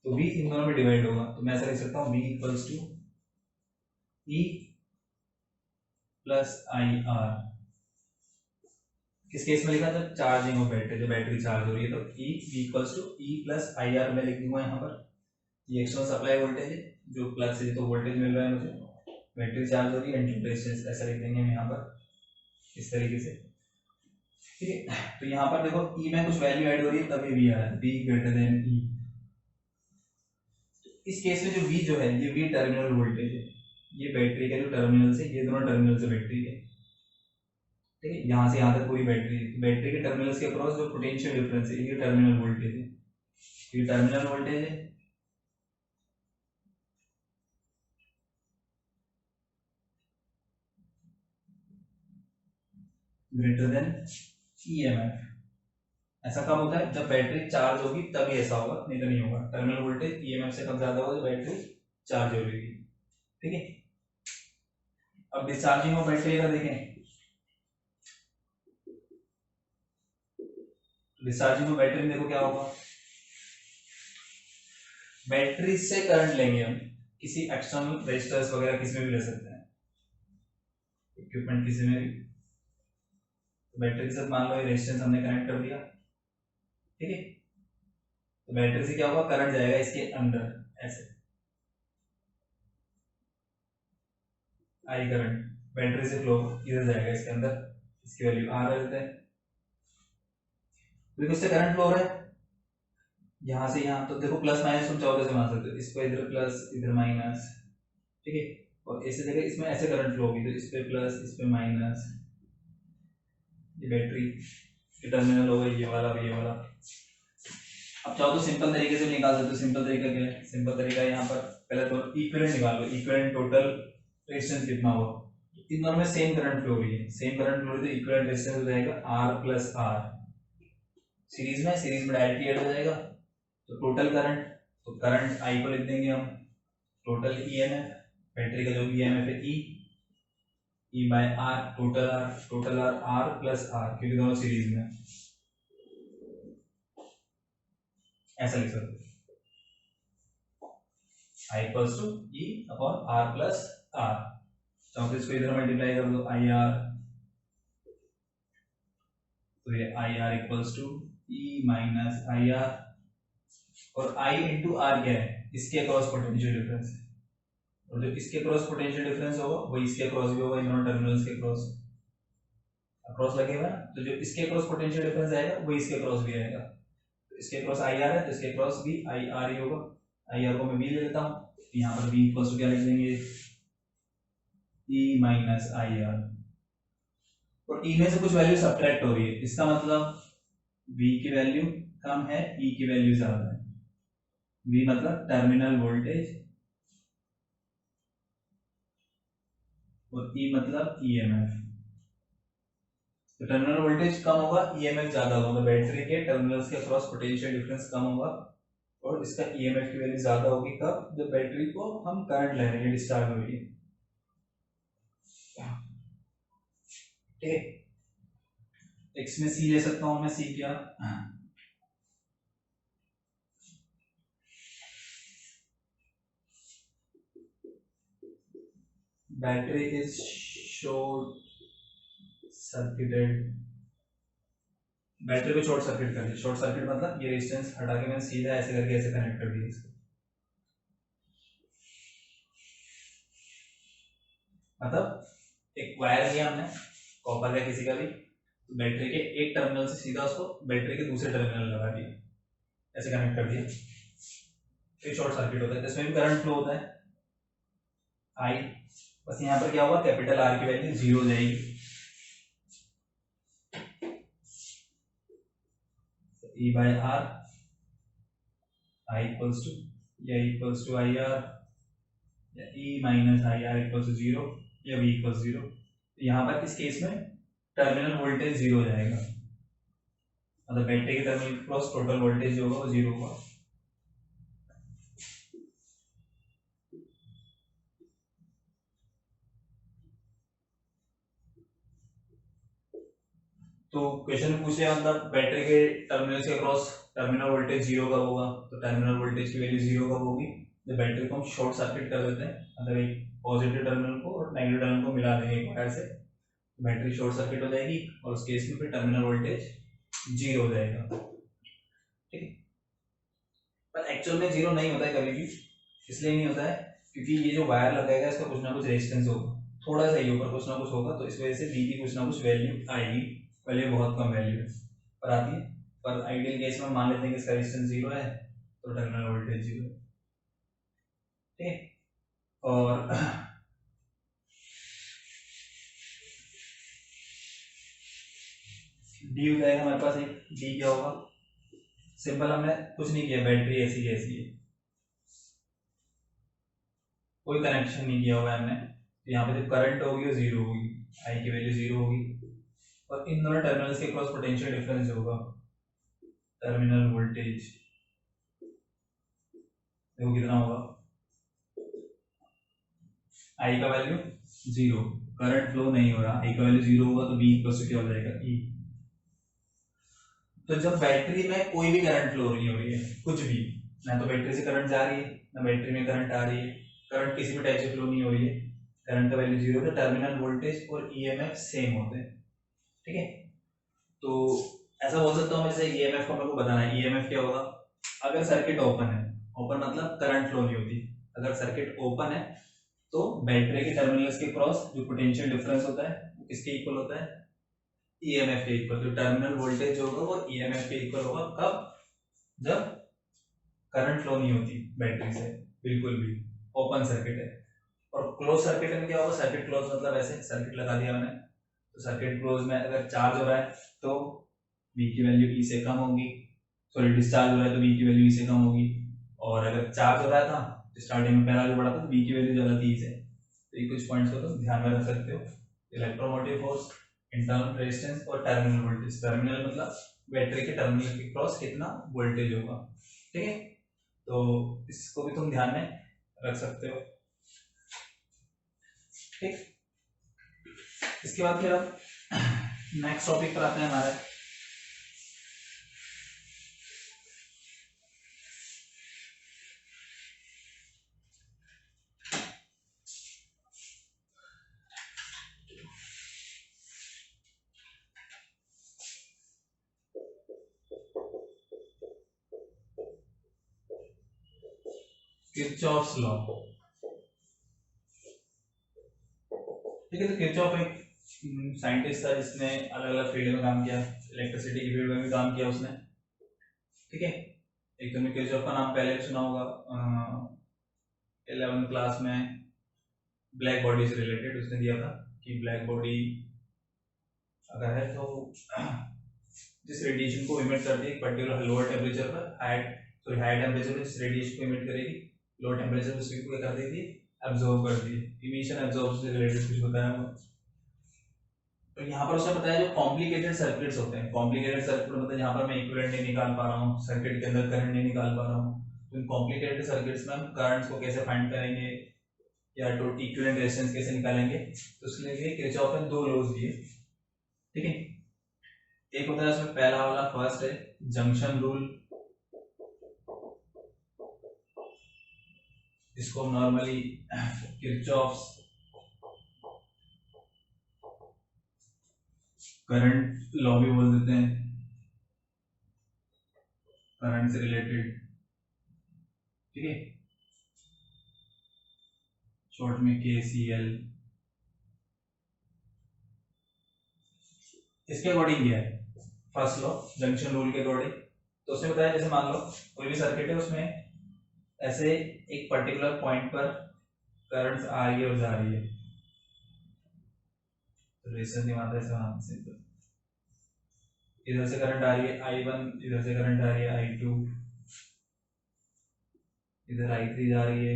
[SPEAKER 1] तो V इन दोनों में डिवाइड होगा, तो मैं ऐसा लिख सकता हूँ V equals to E plus I R. किस केस में लिखा था, चार्जिंग ऑफ बैटरी, जो बैटरी चार्ज हो रही है, तो E equals to E plus I R मैं लिख दूंगा यहाँ पर, ये एक्सटर्नल सप्लाई वोल्टेज है जो प्लग से तो वोल्टेज मिल रहा है मुझे, बैटरी चार्ज हो रही है, इंटू रेजिस्टेंस ऐसा लिख देंगे हम यहाँ पर इस तरीके से, ठीक है। तो यहाँ पर देखो E में कुछ वैल्यू ऐड हो रही है तभी V आ रहा है, V ग्रेटर देन E। इस केस में जो V जो है ये V टर्मिनल वोल्टेज है, ये बैटरी के जो टर्मिनल से, ये दोनों टर्मिनल से बैटरी के, ठीक है, यहाँ से यहाँ तक पूरी बैटरी है, तो बैटरी के टर्मिनल्स के अक्रॉस जो पोटेंशियल डिफरेंस है ये टर्मिनल वोल्टेज है, ये टर्मिनल वोल्टेज है, ग्रेटर देन ईएमएफ। ऐसा कब होता है, जब बैटरी चार्ज होगी तभी ऐसा होगा, नहीं तो नहीं होगा, टर्मिनल वोल्टेज ईएमएफ से कम ज्यादा होगा जब बैटरी चार्ज हो रही है, ठीक है। अब डिस्चार्जिंग ऑफ बैटरी का देखें, डिस्चार्जिंग ऑफ बैटरी में देखो क्या होगा, बैटरी से करंट लेंगे हम, किसी एक्सटर्नल रेजिस्टर्स वगैरह किसी में भी ले सकते हैं, इक्विपमेंट किसी में भी, तो बैटरी के साथ मान लो ये रेजिस्टेंस हमने कनेक्ट कर दिया, ठीक है, तो बैटरी से क्या होगा, करंट जाएगा इसके अंदर ऐसे, आई करंट बैटरी से फ्लो इधर जाएगा इसके अंदर, इसकी वैल्यू आर रहता है, तो इससे करंट फ्लो हो रहा है यहाँ से यहाँ, तो देखो प्लस माइनस तुम चाहो कैसे बना सकते हो, इसको इधर प्लस इधर माइनस, ठीक है, और ऐसे जगह इसमें ऐसे करंट फ्लो होगी, तो इस पे प्लस इस पे माइनस, ये बैटरी के टर्मिनल होगा, ये वाला ये वाला। अब चाहो तो सिंपल तरीके से निकाल सकते हो, सिंपल तरीका क्या है, सिंपल तरीका यहाँ पर पहले तो इक्विवेलेंट निकाल लो, इक्विवेलेंट टोटल रेजिस्टेंस कितना हुआ, इन दोनों में सेम करंट फ्लो हो रही है, सेम करंट फ्लो हो रही है, तो इक्विवेलेंट रेजिस्टेंस हो जाएगा R प्लस R, सीरीज में डायरेक्टली ऐड हो जाएगा, तो टोटल करंट, तो करंट I को लिख देंगे हम, टोटल ईएमएफ, बैटरी का जो भी ईएमएफ है E, E by R, total R plus R, क्योंकि दोनों सीरीज में, ऐसा लिख सकते हो, I equals to E upon R plus R. चाहो तो इसको इधर मल्टीप्लाई कर दो, आई आर, तो ये I R equals to E minus I R, और आई इंटू आर क्या है, इसके अक्रॉस पोटेंशियल डिफरेंस है, और जो इसके क्रॉस पोटेंशियल डिफरेंस होगा वो इसके क्रॉस भी होगा, इन दोनों टर्मिनल्स के क्रॉस अक्रॉस लगेगा ना, तो जो इसके क्रॉस पोटेंशियल डिफरेंस आएगा वो इसके क्रॉस भी आएगा, तो इसके क्रॉस आई आर है तो इसके क्रॉस भी आई आर ही होगा, आई आर को मैं बी ले लेता हूँ, यहाँ पर बी इक्वल्स टू क्या लिख देंगे, ई माइनस आई आर, और ई में से कुछ वैल्यू सब्ट्रैक्ट हो रही है, इसका मतलब v की वैल्यू कम है, e की वैल्यू ज्यादा है, v मतलब टर्मिनल वोल्टेज और e मतलब ईएमएफ, तो टर्मिनल वोल्टेज कम होगा, ईएमएफ ज्यादा होगा, बैटरी के टर्मिनल्स के क्रॉस पोटेंशियल डिफरेंस कम होगा और इसका ईएमएफ की वैल्यू ज्यादा होगी, कब, जब बैटरी को हम करंट ले रहे हैं, डिस्चार्ज हो रही है, ठीक है। एक्स में सी ले सकता हूं मैं, सी क्या, battery is short circuited, battery को शॉर्ट सर्किट कर दिया, शॉर्ट सर्किट मतलब ये रेजिस्टेंस हटा के मैंने सीधा ऐसे करके ऐसे कनेक्ट कर दिया इसको, मतलब एक वायर लिया हमने कॉपर का किसी का भी, तो बैटरी के एक टर्मिनल से सीधा उसको बैटरी के दूसरे टर्मिनल लगा दिया, ऐसे कनेक्ट कर दिया, फिर शॉर्ट सर्किट होता है, इसमें भी करंट फ्लो होता है आई, बस यहाँ पर क्या होगा, कैपिटल आर की वैल्यू जीरो हो जाएगी, E by R, I equals to या इक्वल्स टू आई आर, या E minus I R equals to zero, या वी इक्वल्स जीरो, तो यहाँ पर इस केस में टर्मिनल वोल्टेज जीरो हो जाएगा, मतलब बैटरी के टर्मिनल क्रॉस टोटल वोल्टेज जो होगा वो जीरो होगा, तो क्वेश्चन में पूछ लिया, मतलब बैटरी के टर्मिनल के क्रॉस टर्मिनल वोल्टेज जीरो कब होगा, तो टर्मिनल वोल्टेज की वैल्यू जीरो कब होगी, जब बैटरी को हम शॉर्ट सर्किट कर देते हैं, अगर एक पॉजिटिव टर्मिनल को और नेगेटिव टर्मिनल को मिला देंगे एक वायर से, बैटरी शॉर्ट सर्किट हो जाएगी और उस केस में फिर टर्मिनल वोल्टेज जीरो हो जाएगा, ठीक है। पर एक्चुअल में जीरो नहीं होता है कभी भी, इसलिए नहीं होता है क्योंकि ये जो वायर लगाएगा इसका कुछ ना कुछ रेजिस्टेंस होगा, थोड़ा सा ही ऊपर कुछ ना कुछ होगा, तो इस वजह से वी की कुछ ना कुछ वैल्यू आएगी, वैल्यू बहुत कम वैल्यू है पर आती है, पर आइडियल केस में मान लेते हैं कि इसका रेजिस्टेंस जीरो है तो टर्मिनल वोल्टेज जीरो है, ठीक है। और डी हो जाएगा हमारे पास, एक डी क्या होगा, सिंपल, हमने कुछ नहीं किया, बैटरी ऐसी कैसी है, कोई कनेक्शन नहीं किया हुआ है हमने, तो यहाँ पे जो करंट होगी वो जीरो होगी, आई की वैल्यू जीरो होगी, और इन दोनों टर्मिनल्स के क्रॉस पोटेंशियल डिफरेंस होगा टर्मिनल वोल्टेज, देखो कितना होगा, आई का वैल्यू जीरो, करंट फ्लो नहीं हो रहा, आई का वैल्यू जीरो होगा तो बी इक्वल टू क्या हो जाएगा, ई, तो जब बैटरी में कोई भी करंट फ्लो नहीं हो रही है, कुछ भी, ना तो बैटरी से करंट जा रही है ना बैटरी में करंट आ रही है, करंट किसी भी टाइप से फ्लो नहीं हो रही है, करंट का वैल्यू जीरो, तो टर्मिनल वोल्टेज और ईएमएफ सेम होते हैं, ठीक है। तो ऐसा बोल सकता हूँ मैं, जैसे ईएमएफ को मेरे को बताना है, ईएमएफ क्या होगा, अगर सर्किट ओपन है, ओपन मतलब करंट फ्लो नहीं होती, अगर सर्किट ओपन है तो बैटरी के टर्मिनल्स के क्रॉस जो पोटेंशियल डिफरेंस होता है वो किसके इक्वल होता है, ईएमएफ के इक्वल, तो टर्मिनल वोल्टेज होगा वो ईएमएफ के इक्वल होगा, कब, जब करंट फ्लो नहीं होती बैटरी से बिल्कुल भी, ओपन सर्किट है, और क्लोज सर्किट में क्या होगा, सर्किट क्लोज मतलब ऐसे सर्किट लगा दिया मैंने, तो सर्किट क्लोज में अगर चार्ज हो रहा है तो V की वैल्यू E से कम होगी, सॉरी डिस्चार्ज हो रहा है तो V की वैल्यू E से कम होगी, और अगर चार्ज हो रहा था स्टार्टिंग में पहला जो बढ़ा था तो V की वैल्यू ज्यादा थी E से, तो ये कुछ पॉइंट्स को तो ध्यान में रख सकते हो, इलेक्ट्रोमोटिव फोर्स, इंटरनल रेजिस्टेंस और टर्मिनल वोल्टेज, टर्मिनल मतलब बैटरी के टर्मिनल के क्रॉस कितना वोल्टेज होगा, ठीक है, तो इसको भी तुम ध्यान में रख सकते हो, ठीक। इसके बाद फिर अब नेक्स्ट टॉपिक पर आते हैं हमारे किरचॉफ्स लॉ। ठीक है, तो किरचॉफ एक साइंटिस्ट था जिसने अलग अलग फील्ड में काम किया, इलेक्ट्रिसिटी की फील्ड में भी काम किया उसने। ठीक है, एक तुमने किरचॉफ का नाम पहले भी सुना होगा, 11th क्लास में ब्लैक बॉडी से रिलेटेड उसने दिया था कि ब्लैक बॉडी अगर है तो जिस रेडिएशन को इमिट करती है एक पर्टिकुलर लोअर टेम्परेचर पर, हाई टेम्परेचर पर जिस रेडिएशन को इमिट करेगी, लोअर टेम्परेचर पर उसको क्या कर देती है, एब्जॉर्ब करती है। इमिशन एब्जॉर्ब से रिलेटेड कुछ बताया वो। तो यहाँ पर उसने बताया जो कॉम्प्लिकेटेड सर्किट्स होते हैं, कॉम्प्लिकेटेड सर्किट मतलब जहाँ पर मैं इक्विवेलेंट नहीं निकाल पा रहा हूँ, सर्किट के अंदर करंट नहीं निकाल पा रहा हूँ, तो इन कॉम्प्लिकेटेड सर्किट्स में हम करंट्स को कैसे फाइंड करेंगे या तो इक्विवेलेंट रेजिस्टेंस कैसे निकालेंगे, तो उसके लिए किरचॉफ ने दो लॉज दिए। ठीक है, एक होता है उसमें पहला वाला फर्स्ट है जंक्शन रूल, इसको नॉर्मली किरचॉफ्स करंट लॉ भी बोल देते हैं, करंट से रिलेटेड। ठीक है, शॉर्ट में KCL। इसके अकॉर्डिंग क्या है फर्स्ट लॉ जंक्शन रूल के अकॉर्डिंग, तो उसने बताया जैसे मान लो कोई भी सर्किट है उसमें ऐसे एक पर्टिकुलर पॉइंट पर करंट आ रही है और जा रही है, तो रेजिस्टेंस नहीं मानता ऐसे बनाना सिंपल। इधर से करंट आ रही है I1, इधर से करंट आ रही है I2, इधर I3 जा रही है,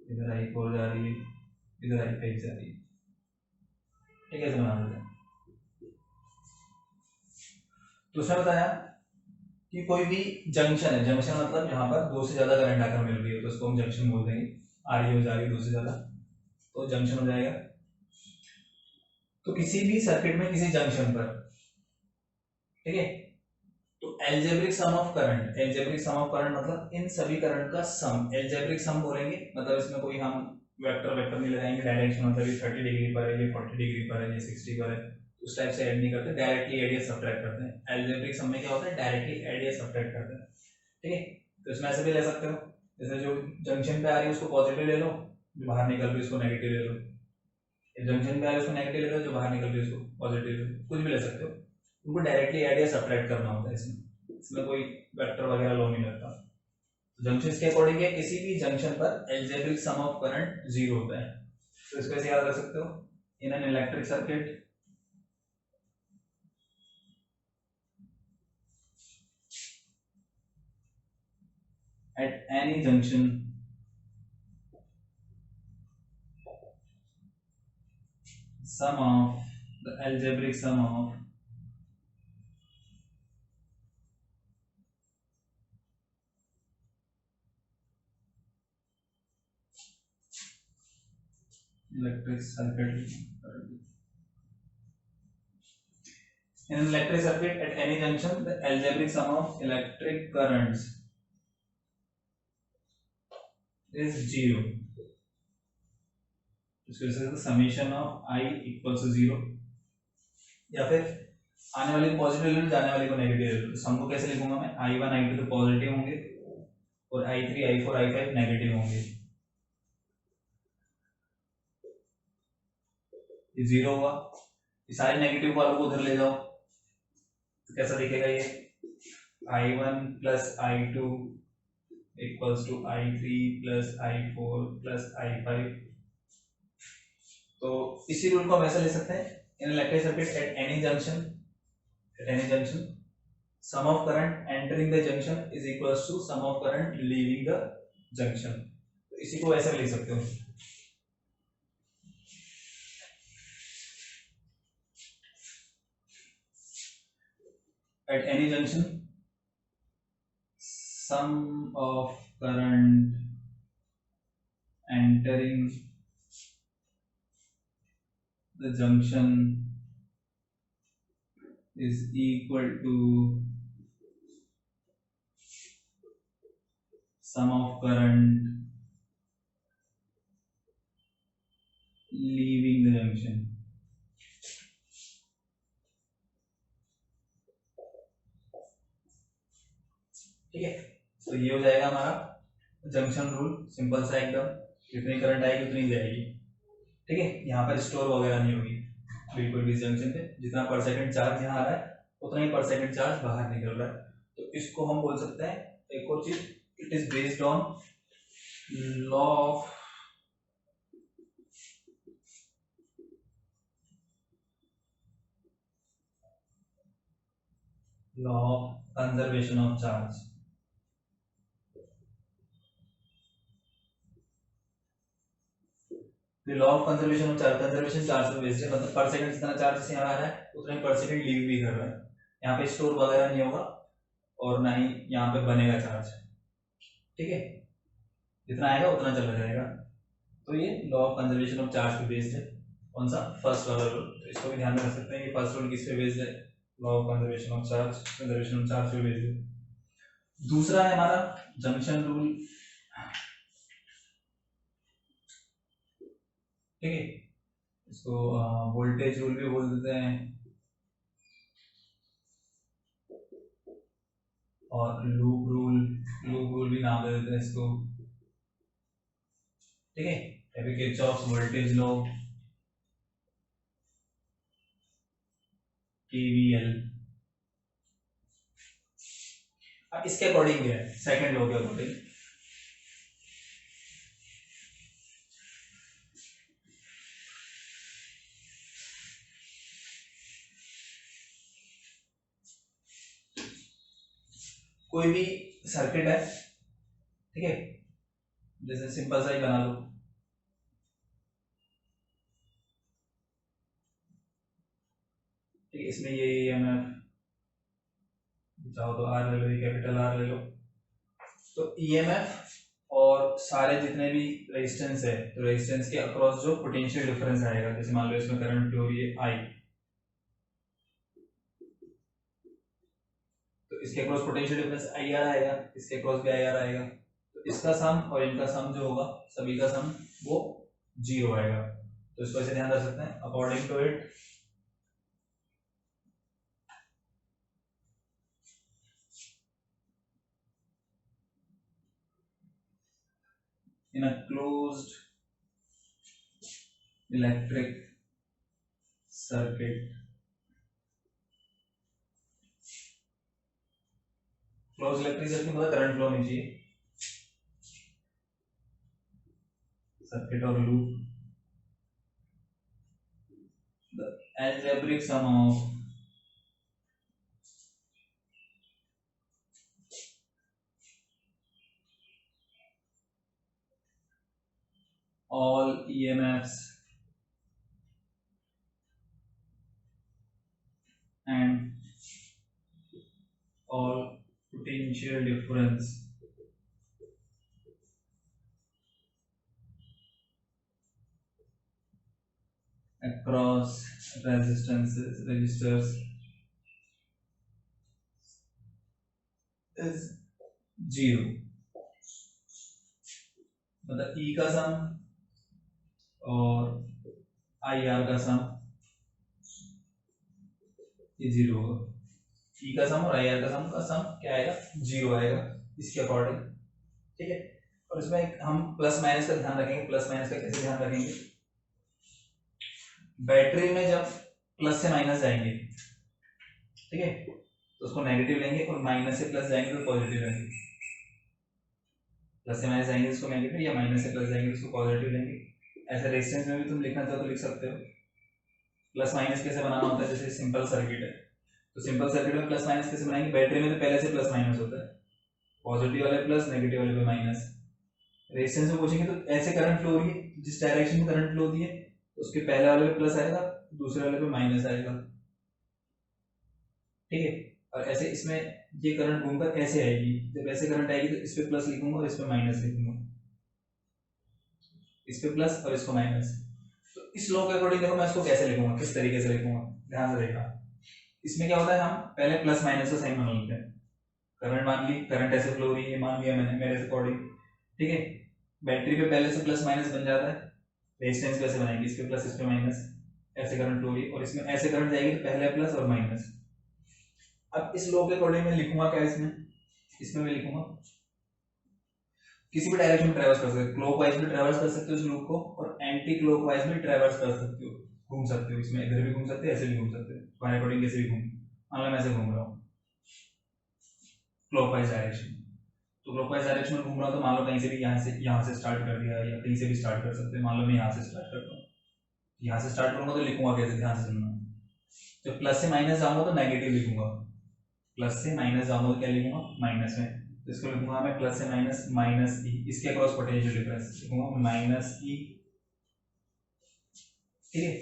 [SPEAKER 1] इधर I4 जा रही है, इधर I5 जा रही है। ठीक है, ऐसे बना देते हैं। तो उसने बताया कि कोई भी जंक्शन है, जंक्शन मतलब यहाँ पर दो से ज्यादा करंट आकर मिल रही है तो उसको हम जंक्शन बोल देंगे, आ रही हो जा रही है दो से ज्यादा, तो जंक्शन हो जाएगा। तो किसी भी सर्किट में किसी जंक्शन पर, ठीक है, तो algebraic sum of current, algebraic sum of current मतलब इन सभी करंट का सम, एल्जेब्रिक सम बोलेंगे मतलब इसमें कोई हम वेक्टर वेक्टर नहीं लगाएंगे, डायरेक्शन मतलब ये 30 डिग्री पर है, ये 40 डिग्री पर है, ये 60 पर है, उस टाइप से ऐड नहीं करते, डायरेक्टली ऐड या सब्ट्रैक्ट करते हैं। एल्जेब्रिक सम में क्या होता है, डायरेक्टली ऐड या सब्ट्रैक्ट करते हैं। ठीक है, तो इसमें ऐसे भी ले सकते हो, जैसे जो जंक्शन पे आ रही है उसको पॉजिटिव ले लो, जो बाहर निकल रही है उसको नेगेटिव ले लो, जंक्शन पे आ रही है उसको नेगेटिव ले लो, जो बाहर निकल रही है उसको पॉजिटिव ले लो, कुछ भी ले सकते हो। उनको डायरेक्टली ऐड या सब्ट्रैक्ट करना होता है, इसमें कोई वेक्टर वगैरह लो नहीं लगता। जंक्शन के अकॉर्डिंग है किसी भी जंक्शन पर algebraic sum of current zero होता है, तो इसको ऐसे याद रख सकते हो, in an electric circuit at any junction sum of the algebraic sum of electric circuit in an electric circuit at any junction the algebraic sum of electric currents is zero, इसको लिख summation of I equals to zero, या फिर आने वाली को positive ले लो, जाने वाली को नेगेटिव ले लो, तो सम को कैसे लिखूंगा मैं, I1 I2 तो पॉजिटिव होंगे और I3 I4 I5 नेगेटिव होंगे, ये जीरो हुआ, ये सारे नेगेटिव वालों को उधर ले जाओ तो कैसा दिखेगा ये, I1 plus I2 equals to I3 plus I4 plus I5। तो इसी रूल को हम ऐसा ले सकते हैं, in electric circuit at any junction sum of current entering the junction is equals to sum of current leaving the junction, तो इसी को ऐसे लिख सकते हो। At any junction sum of current entering the junction is equal to sum of current leaving the junction. ठीक है, तो ये हो जाएगा हमारा जंक्शन रूल, सिंपल सा एकदम, जितनी करंट आएगी उतनी जाएगी। ठीक है, यहाँ पर स्टोर वगैरह नहीं होगी बिल्कुल भी जंक्शन पे, जितना पर सेकंड चार्ज यहाँ आ रहा है उतना ही पर सेकंड चार्ज बाहर निकल रहा है। तो इसको हम बोल सकते हैं, एक और चीज, it is based on law of conservation of charge. Law of conservation of charge, conservation charge पे बेस्ड है, मतलब पर सेकंड जितना चार्ज यहाँ आ रहा है उतना ही पर सेकंड लीव भी कर रहा है। यहाँ पे स्टोर वगैरह नहीं होगा और ना ही यहाँ पे बनेगा चार्ज। ठीक है, जितना आएगा उतना चला जाएगा। तो ये law of conservation of charge पे बेस्ड है। कौन सा? फर्स्ट वाला रूल। तो इसको भी ध्यान में रख सकते हैं कि फर्स्ट रूल किस पे बेस्ड है? Law of conservation of charge, conservation of charge पे बेस्ड है। दूसरा है हमारा जंक्शन रूल। ठीक है, इसको वोल्टेज रूल भी बोल देते हैं और लूप रूल भी नाम दे देते हैं इसको। ठीक है, किरचॉफ्स वोल्टेज लॉ, केवीएल। अब इसके अकॉर्डिंग क्या है? सेकंड लॉ के अकॉर्डिंग कोई भी सर्किट है, ठीक है, जैसे सिंपल सा ही बना लो, ठीक है, इसमें ये ईएमएफ चाहो तो आर ले लो, ये कैपिटल आर ले लो। तो ईएमएफ और सारे जितने भी रेजिस्टेंस है, तो रेजिस्टेंस के अक्रॉस जो पोटेंशियल डिफरेंस आएगा, जैसे मान लो इसमें करंट फ्लो हो रही है आई, तो इसके across potential difference I R आएगा, इसके अक्रॉस भी आई आर आएगा। तो इसका सम और इनका सम जो होगा, सभी का सम वो 0 आएगा। तो इसको ऐसे ध्यान रख सकते हैं, according to it in a closed electric circuit, close electric circuit मतलब करंट फ्लो होनी चाहिए, सर्किट और loop, the algebraic sum of all EMFs and all potential difference across resistors is 0। मतलब E का सम और IR का सम ये 0 होगा। E का सम और IR का सम क्या आएगा? 0 आएगा इसके अकॉर्डिंग। ठीक है, और इसमें हम प्लस माइनस का ध्यान रखेंगे। प्लस माइनस का कैसे ध्यान रखेंगे? बैटरी में जब प्लस से माइनस जाएंगे, ठीक है, तो उसको नेगेटिव लेंगे, और माइनस से प्लस जाएंगे तो पॉजिटिव लेंगे। प्लस से माइनस जाएंगे उसको नेगेटिव, या माइनस से प्लस जाएंगे उसको पॉजिटिव लेंगे। ऐसे रेजिस्टेंस में भी तुम लिखना चाहो तो लिख सकते हो। प्लस माइनस कैसे बनाना होता है? जैसे सिंपल सर्किट है, तो सिंपल सर्किट में प्लस माइनस कैसे बनाएंगे? बैटरी में तो पहले से प्लस माइनस होता है, पॉजिटिव वाले प्लस, नेगेटिव वाले पे माइनस। रेजिस्टेंस में पूछेंगे तो ऐसे करंट फ्लो हो रही है, जिस डायरेक्शन में करंट फ्लो होती है उसके पहले वाले पे प्लस आएगा, दूसरे वाले पे माइनस आएगा। ठीक है, और ऐसे इसमें ये करंट घूमकर ऐसे आएगी, जब ऐसे करंट आएगी तो इस पे प्लस लिखूंगा और इस पे माइनस लिखूंगा, इस पे प्लस और इसको माइनस। तो इस लॉ के अकॉर्डिंग देखो मैं इसको कैसे लिखूंगा, किस तरीके से लिखूंगा, ध्यान से देखना। इसमें क्या होता है, हम पहले प्लस माइनस का साइन बना लेते हैं। करंट मान ली, करंट ऐसे फ्लो हो रही है, मान लिया मैंने मेरे अकॉर्डिंग, ठीक है। बैटरी पे पहले से प्लस माइनस बन जाता है, रेजिस्टेंस कैसे बनाएंगे, इस पे प्लस इस पे माइनस, ऐसे करंट फ्लो हो रही है, और इसमें ऐसे करंट जाएगी तो पहले प्लस और माइनस। अब इस लॉ के अकॉर्डिंग मैं लिखूंगा क्या, इसमें मैं लिखूंगा किसी भी डायरेक्शन में ट्रैवर्स कर सकते हो, क्लॉकवाइज भी ट्रैवर्स कर सकते हो इस लूप को, और एंटी क्लॉकवाइज भी ट्रैवर्स कर सकते हो, घूम सकते हो इसमें, इधर भी घूम सकते हो, ऐसे भी घूम सकते हो, तुम्हारे अकॉर्डिंग कैसे भी घूम। मान लो मैं ऐसे घूम रहा हूँ क्लॉकवाइज डायरेक्शन, तो क्लॉकवाइज डायरेक्शन में घूम रहा हूँ, तो मान लो कहीं से भी यहाँ से स्टार्ट कर दिया, या कहीं से भी स्टार्ट कर सकते हैं। मान लो मैं यहाँ से स्टार्ट करता हूँ, यहाँ से स्टार्ट करूंगा तो लिखूंगा कैसे, ध्यान से सुनना। जब प्लस से माइनस जाऊंगा तो नेगेटिव लिखूंगा, प्लस से माइनस जाऊंगा तो क्या लिखूंगा, माइनस में। तो इसको लिखूंगा मैं प्लस से माइनस, माइनस ई, इसके अक्रॉस पोटेंशियल डिफरेंस लिखूंगा माइनस ई, ठीक है।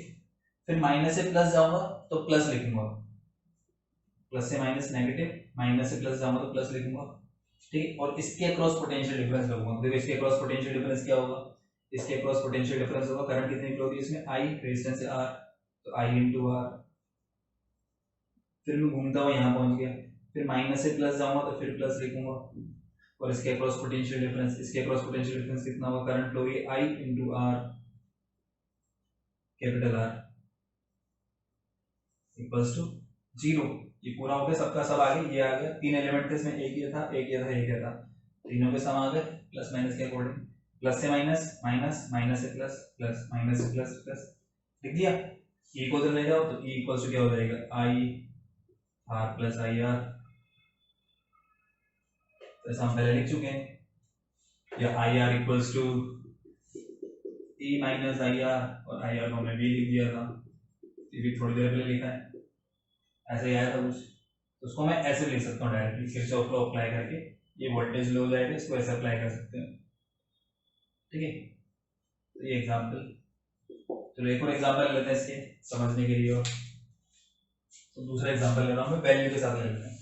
[SPEAKER 1] फिर माइनस से प्लस जाऊंगा तो प्लस लिखूंगा, प्लस से माइनस नेगेटिव, माइनस से प्लस जाऊंगा तो प्लस लिखूंगा, ठीक। और इसके अक्रॉस पोटेंशियल डिफरेंस लगूंगा। देखो इसके अक्रॉस पोटेंशियल डिफरेंस क्या होगा, इसके अक्रॉस पोटेंशियल डिफरेंस होगा, करंट कितनी फ्लो होगी इसमें, आई, रेजिस्टेंस है आर, तो आई इंटू आर। फिर मैं घूमता हुआ यहाँ पहुंच गया, फिर माइनस से प्लस जाऊंगा तो फिर प्लस लिखूंगा, और इसके अक्रॉस पोटेंशियल डिफरेंस, इसके अक्रॉस पोटेंशियल डिफरेंस कितना होगा, करंट फ्लो होगी I into R, capital R, equals to 0। ये पूरा हो गया, सबका सब आ गया, ये आ गया, तीन एलिमेंट थे इसमें, एक ये था, एक ये था, एक ये था, तीनों के सम आ गए प्लस माइनस के अकॉर्डिंग। प्लस से माइनस, माइनस, माइनस से प्लस, प्लस, माइनस से प्लस, प्लस, लिख दिया। ई को उधर ले जाओ तो ई इक्वल्स टू क्या हो जाएगा, I R plus I R, जैसा हम पहले लिख चुके हैं, या I R equals to E minus I R, और आई आर को हमने बी लिख दिया था, ये भी थोड़ी देर पहले लिखा है, ऐसे ही आया था कुछ, तो उसको मैं ऐसे लिख सकता हूँ डायरेक्टली, किरचॉफ लॉ अप्लाई करके, ये वोल्टेज लो हो जाएगा, इसको ऐसे अप्लाई कर सकते हैं, ठीक है। तो ये एग्जांपल, चलो एक और एग्जांपल लेते हैं इसके समझने के लिए, और तो दूसरा एग्जांपल ले रहा हूँ मैं, वैल्यू के साथ ले लेते हैं।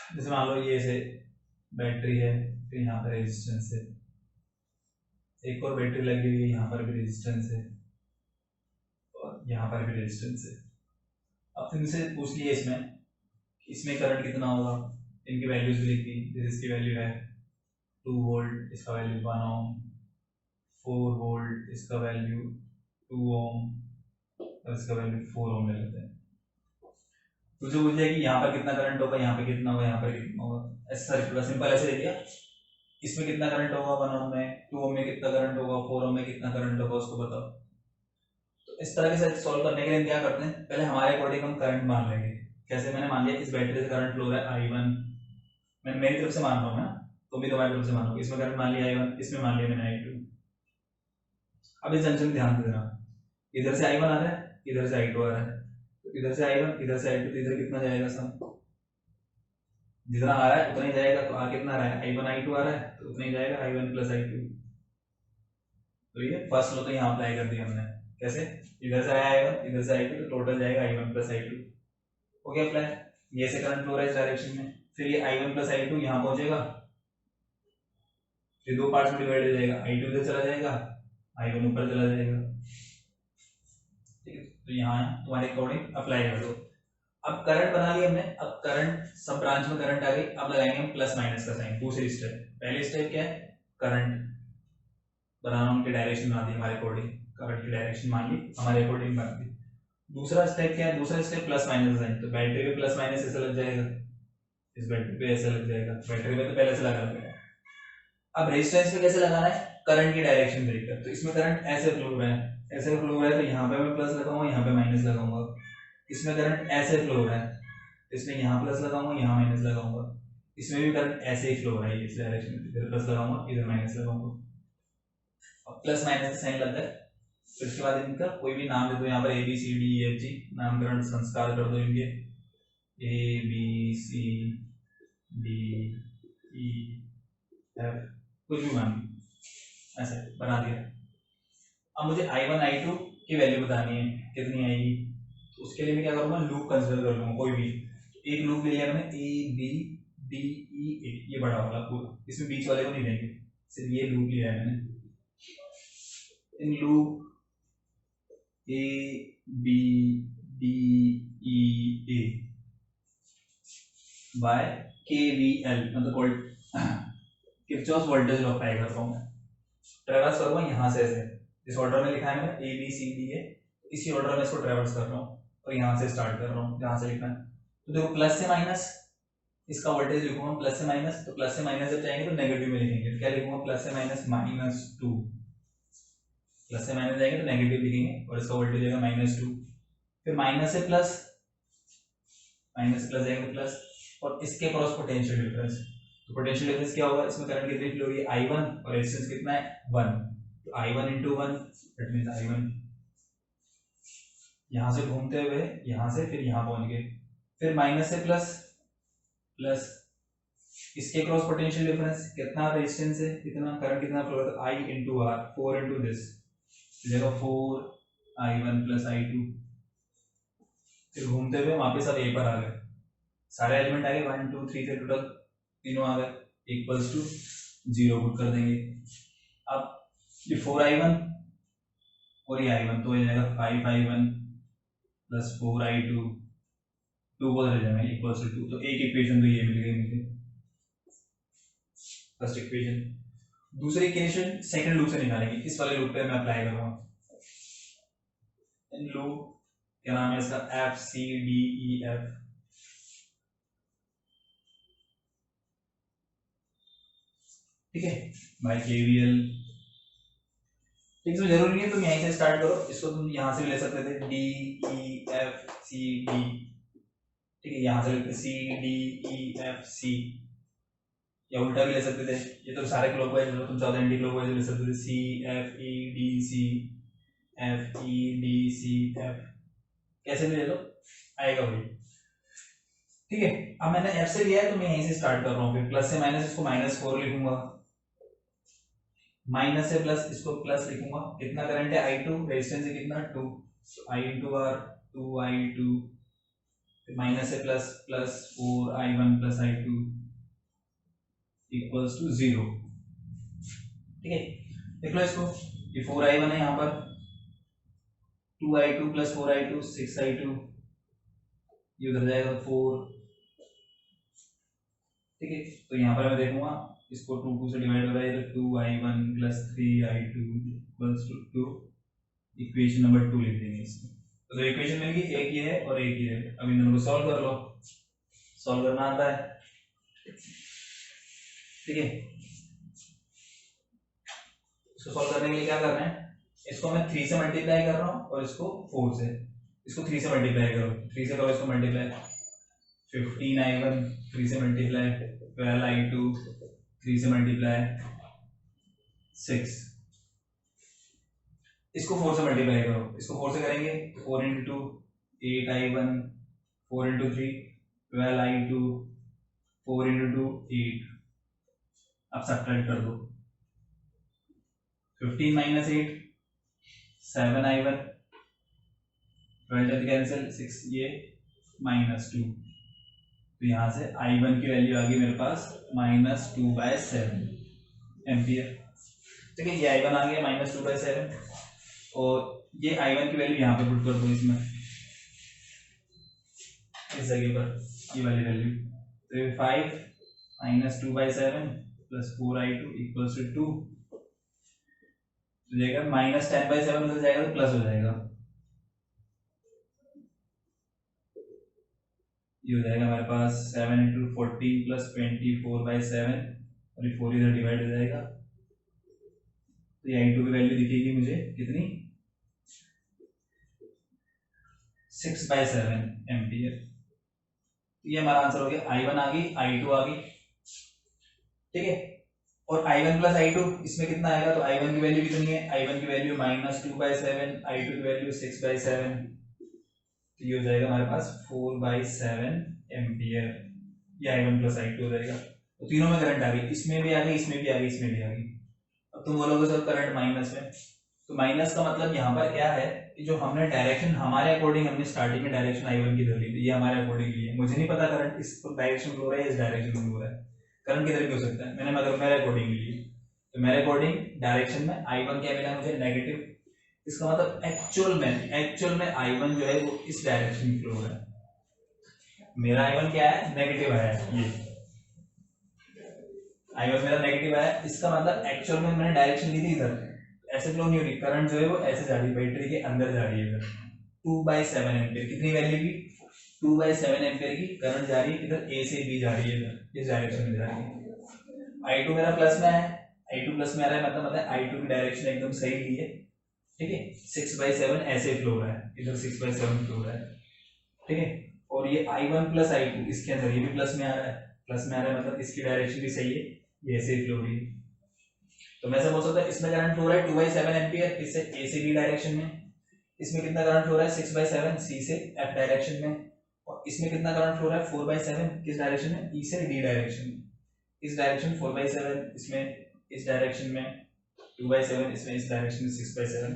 [SPEAKER 1] जैसे मान लो ये से बैटरी है, फिर यहाँ पर रेजिस्टेंस है, एक और बैटरी लगी हुई है, यहाँ पर भी रेजिस्टेंस है, और यहाँ पर भी रेजिस्टेंस है। अब इनसे पूछ लिया इसमें करंट कितना होगा, इनकी वैल्यूज भी लिख दी, जैसे इसकी वैल्यू है 2 वोल्ट, इसका वैल्यू 1 ओम, 4 वोल्ट, इसका वैल्यू 2 ओम, और इसका वैल्यू 4 ओम ले लेते हैं। तुझे पूछ लिया कि यहाँ पर कितना करंट होगा, यहाँ पे कितना होगा, यहाँ पर कितना होगा, ऐसा पूरा सिंपल ऐसे दे दिया, इसमें कितना करंट होगा 1 ओम में, 2 ओम में कितना करंट होगा, 4 ओम में कितना करंट होगा, उसको बताओ। तो इस तरह के सॉल्व करने के लिए क्या करते हैं, पहले हमारे अकॉर्डिंग हम करंट मान लेंगे। कैसे, मैंने मान लिया इस बैटरी से करंट फ्लो हो रहा है I1, मैं मेरी तरफ से मान रहा हूँ ना, तो भी तुम्हारी तरफ से मानोगे, इसमें करंट मान लिया I1, इसमें मान लिया मैंने I2। अब इस जंक्शन ध्यान देना, इधर से I1 आ रहा है, इधर से I2 आ रहा है, तो इधर से I1, इधर से I2, तो इधर कितना जाएगा सम, जितना आ रहा है उतना ही जाएगा, तो आ कितना आ रहा है, I1 I2 आ रहा है, तो उतना ही जाएगा I1 प्लस I2। तो ये फर्स्ट लो तो यहाँ अप्लाई कर दिया हमने, कैसे, इधर से आया I1, इधर से I2, तो टोटल जाएगा I1 प्लस I2, हो गया अप्लाई। ये से करंट फ्लो रहा है इस डायरेक्शन में, फिर ये I1 प्लस I2 यहाँ पहुंचेगा, फिर दो पार्ट्स में डिवाइड हो जाएगा, I2 इधर चला जाएगा, I1 ऊपर चला जाएगा, ठीक है। तो यहाँ तुम्हारे अकॉर्डिंग अप्लाई कर दो। अब करंट बना लिया हमने, अब करंट सब ब्रांच में करंट आ गई, अब लगाएंगे हम प्लस माइनस का साइन। दूसरी स्टेप, पहली स्टेप क्या है, करंट बनाना, उनकी डायरेक्शन बना दी हमारे अकॉर्डिंग, करंट की डायरेक्शन मान ली हमारे अकॉर्डिंग बना दी। दूसरा स्टेप क्या है, दूसरा स्टेप प्लस माइनस का साइन, तो बैटरी पे प्लस माइनस ऐसे लग जाएगा, इस बैटरी पे ऐसे लग जाएगा, बैटरी पे तो पहले से लगा लगा। अब रेजिस्टेंस पे कैसे लगाना है, करंट की डायरेक्शन देखकर, तो इसमें करंट ऐसे फ्लो हो रहा है, ऐसे फ्लो हो रहा है, तो यहाँ पे मैं प्लस लगाऊंगा, यहाँ पे माइनस लगाऊंगा। इसमें करंट ऐसे फ्लो हो रहा है, इसमें यहाँ प्लस लगाऊंगा, यहाँ माइनस लगाऊंगा। इसमें भी करंट ऐसे ही फ्लो हो रहा है, इस डायरेक्शन में, इधर प्लस लगाऊंगा, इधर माइनस लगाऊंगा। अब प्लस माइनस का साइन लग गया, फिर उसके बाद इनका कोई भी नाम दे दो, यहाँ पर A B C D E F G नामकरण संस्कार कर दो इनके, A B C D E F, कुछ भी मान लो, ऐसे बना दिया। अब मुझे I1 I2 की वैल्यू बतानी है कितनी आएगी, तो उसके लिए मैं क्या करूँगा, लूप कंसिडर कर लूँगा कोई भी एक लूप ले लिया मैंने, A B D E A, ये बड़ा वाला पूरा, इसमें बीच वाले को नहीं लेंगे, सिर्फ ये लूप लिया है मैंने। In loop A B D E A by KVL मतलब किरचॉफ वोल्टेज लॉ अप्लाई कर रहा हूँ मैं, ट्रेवर्स करूँगा यहाँ से ऐसे, इस ऑर्डर में लिखा है मैंने A B C D है, इसी ऑर्डर में इसको ट्रेवर्स कर रहा हूँ और यहाँ से स्टार्ट कर रहा हूँ जहाँ से लिखना है। तो देखो प्लस से माइनस, इसका वोल्टेज लिखूंगा प्लस से माइनस, तो प्लस से माइनस जब जाएंगे तो नेगेटिव में लिखेंगे, तो क्या लिखूंगा प्लस से माइनस -2, प्लस से माइनस जाएंगे तो नेगेटिव लिखेंगे और इसका वोल्टेज जाएगा -2। फिर माइनस से प्लस जाएंगे प्लस, और इसके क्रॉस पोटेंशियल डिफरेंस, तो पोटेंशियल डिफरेंस क्या होगा, इसमें करंट कितनी फ्लो होगी I1 और रेजिस्टेंस कितना है 1, तो I1 × 1 दैट मींस I1, यहां से घूमते हुए यहां से फिर यहां पहुंच गए, फिर माइनस से प्लस, इसके क्रॉस पोटेंशियल डिफरेंस कितना रेजिस्टेंस है कितना करंट कितना फ्लो होगा, I × R 4 × दिस, तो जगह 4I1 + I2, फिर घूमते हुए वापस अब A पर आ गए, सारे एलिमेंट आ गए 1 2 3 से टोटल तीनों आ गए, इक्वल्स टू 0 पुट कर देंगे। अब ये 4I1 और ये I1 तो हो जाएगा 5I1 + 4I2, 2 को रह जाएगा इक्वल्स टू 2, तो एक इक्वेशन तो ये मिल गई मुझे, फर्स्ट इक्वेशन। दूसरी इक्वेशन सेकंड लूप से निकालेंगे, इस वाले लूप पे मैं अप्लाई कर रहा हूँ, इन लूप क्या नाम है इसका, F C D E F, ठीक है, बाय KVL। ठीक है, जरूरी नहीं है तुम यहीं से स्टार्ट करो, इसको तुम यहाँ से भी ले सकते थे D E F C D, ठीक है, यहाँ से लेते C D E F C, या उल्टा भी ले सकते थे, ये तो सारे क्लॉकवाइज लो, तुम चाहो एंटी क्लॉकवाइज ले सकते थे, C F E D C F E D C F, कैसे भी ले लो आएगा वही, ठीक है। अब मैंने F से लिया है तो मैं यहीं से स्टार्ट कर रहा हूँ, फिर प्लस से माइनस, इसको -4 लिखूंगा, माइनस से प्लस, इसको प्लस लिखूंगा, कितना करंट है I2, रेजिस्टेंस है कितना 2, तो I × R 2I2, माइनस से plus 4I1 + I2 equals to 0, ठीक है। देख लो इसको, ये 4I1 है, यहाँ पर 2I2 + 4I2 6I2, ये उधर जाएगा 4, ठीक है। तो यहाँ पर मैं देखूंगा इसको 2 से डिवाइड हो रहा है, तो 2I1 + 3I2 equals to 2, equation number 2 लिख देंगे इसको। तो इक्वेशन मिल गई, एक ये है और एक ये है, अब इन दोनों को सॉल्व कर लो, सॉल्व करना आता है, ठीक है। इसको सॉल्व करने के लिए क्या करना है, इसको मैं 3 से मल्टीप्लाई कर रहा हूँ और इसको 4 से, इसको 3 से मल्टीप्लाई करो, 3 से करो इसको मल्टीप्लाई, 15I1 3 से मल्टीप्लाई, 12I2 3 से मल्टीप्लाई 6, इसको 4 से मल्टीप्लाई करो, इसको 4 से करेंगे 4 × 2 8I1, 4 × 3 12I2, 4 × 2 8, अब सब्ट्रैक्ट कर दो, 15 - 8 7I1, 12 कैंसिल 6, ये -2, तो यहाँ से I1 की वैल्यू आ गई मेरे पास -2/7 एम्पियर, ठीक है। ये I1 आ गया -2/7, और ये I1 की वैल्यू यहाँ पे पुट कर दो, इसमें इस जगह पर ये वाली वैल्यू, तो ये 5 -2/7 + 4I2 इक्वल्स टू 2, तो जाएगा -10/7 उधर जाएगा तो प्लस हो जाएगा, ये हो जाएगा हमारे पास 7 × 14 + 24/7, और ये 4 इधर डिवाइड हो जाएगा, तो ये I2 की वैल्यू दिखेगी मुझे कितनी 6/7 एम्पियर, ये हमारा आंसर हो गया, I1 आ गई, I2 आ गई, ठीक है। और I1 + I2 इसमें कितना आएगा, तो I1 की वैल्यू कितनी है, I1 की वैल्यू -2/7, I2 की वैल्यू 6/7, तो ये हो जाएगा हमारे पास 4/7 एम्पियर, ये I1 + I2 हो जाएगा। तो तीनों में करंट आ गई, इसमें भी आ गई, इसमें भी आ गई, इसमें भी आ गई। अब तुम बोलोगे सर करंट माइनस में, तो माइनस का मतलब यहाँ पर क्या है कि जो हमने डायरेक्शन हमारे अकॉर्डिंग हमने स्टार्टिंग में डायरेक्शन I1 की धर ली थी, ये हमारे अकॉर्डिंग ली है। मुझे नहीं पता करंट इस डायरेक्शन फ्लो रहा है इस डायरेक्शन में फ्लो रहा है, करंट किधर भी हो सकता है, मैंने मगर मेरे अकॉर्डिंग ली है। तो मेरे अकॉर्डिंग डायरेक्शन में I1 क्या मिला मुझे नेगेटिव, इसका मतलब एक्चुअल में I1 जो है वो इस डायरेक्शन में फ्लो हो रहा है, मेरा I1 क्या है नेगेटिव है, ये I1 मेरा नेगेटिव है, इसका मतलब एक्चुअल में मैंने डायरेक्शन ली थी इधर, ऐसे फ्लो नहीं हो रही, करंट जो है वो ऐसे जा रही है, बैटरी के अंदर जा रही है इधर 2/7 एम्पीयर, कितनी वैल्यू की 2/7 एम्पीयर की करंट जा रही है इधर, ए से बी जा रही है इधर इस डायरेक्शन में जा रही है। I2 मेरा प्लस में है, I2 प्लस में आ रहा है, मतलब I2 की डायरेक्शन एकदम सही ली है, ठीक है। 6/7 ऐसे फ्लो हो रहा है, इधर 6/7 फ्लो हो रहा है, ठीक है। और ये I1 प्लस I2 इसके अंदर ये भी प्लस में आ रहा है, प्लस में आ रहा है मतलब इसकी डायरेक्शन भी सही है, ये ऐसे ही फ्लो हो रही है। तो मैं ऐसे बोल सकता हूँ इसमें करंट फ्लो रहा है 2/7 एम्पीयर, इससे ए से बी डायरेक्शन में, इसमें कितना करंट फ्लो रहा है 6/7 सी से एफ डायरेक्शन में, और इसमें कितना करंट फ्लो रहा है 4/7 किस डायरेक्शन में, ई से डी डायरेक्शन में, इस डायरेक्शन 4/7, इसमें इस डायरेक्शन में 2/7, इसमें इस डायरेक्शन में 6/7।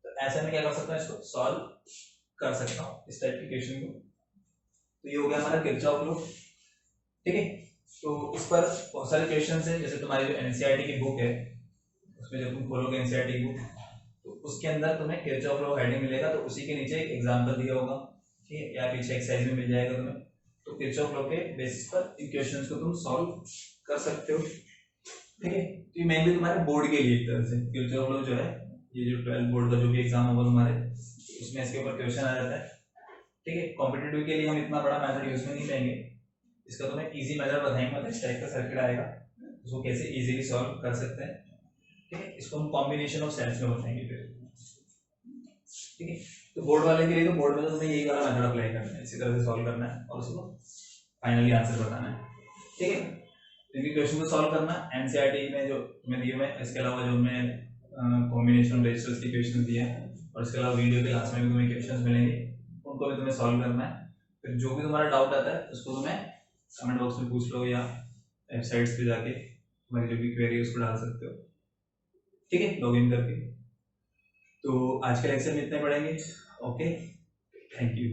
[SPEAKER 1] तो ऐसे में क्या कर सकता हूँ, इसको सॉल्व कर सकता हूँ इस टाइप की इक्वेशन को। तो ये हो गया हमारा किरचॉफ लॉ, ठीक है। तो इस पर बहुत सारे क्वेश्चन है, जैसे तुम्हारी जो एनसीईआरटी की बुक है उसमें जब तुम खोलोगे एनसीईआरटी की बुक तो उसके अंदर तुम्हें किरचॉफ लॉ हेडिंग मिलेगा, तो उसी के नीचे एक एग्जांपल दिया होगा, ठीक है, या पीछे एक्सरसाइज में मिल जाएगा तुम्हें। तो किरचॉफ लॉ के बेसिस पर इन क्वेश्चंस को तुम सॉल्व कर सकते हो, ठीक है। तो ये मेनली तुम्हारे बोर्ड के लिए एक तरह से किरचॉफ लॉ जो है, ये जो 12 बोर्ड का जो भी एग्जाम होगा तुम्हारे उसमें इसके ऊपर क्वेश्चन आ जाता है, ठीक है। कॉम्पिटिटिव के लिए हम इतना बड़ा मेथड यूज में नहीं लेंगे, इसका तुम्हें इजी मेथड बताएंगे, मतलब इस टाइप का सर्किट आएगा उसको कैसे इजीली सॉल्व कर सकते हैं, ठीक है। इसको हम कॉम्बिनेशन ऑफ सेल्स में बताएंगे फिर, ठीक है। तो बोर्ड वाले के लिए तो बोर्ड में तो तुम्हें यही वाला मेथड अप्लाई करना है, इसी तरह से सॉल्व करना है और उसको फाइनली आंसर बताना है, ठीक है। क्योंकि क्वेश्चन को सॉल्व करना एनसीईआरटी में जो तुम्हें दिए हुए हैं, इसके अलावा जो मैं कॉम्बिनेशन रेजिस्टर्स के क्वेश्चन दिए हैं और इसके अलावा वीडियो के लास्ट में भी तुम्हें क्वेश्चन मिलेंगे, उनको भी तुम्हें सॉल्व करना है। फिर जो भी तुम्हारा डाउट आता है उसको तुम्हें कमेंट बॉक्स में पूछ लो या वेबसाइट्स पे जाके तुम्हारी जो भी क्वेरी है उसको डाल सकते हो, ठीक है, लॉग इन करके। तो आज के लेक्चर में इतने पढ़ेंगे, ओके, थैंक यू।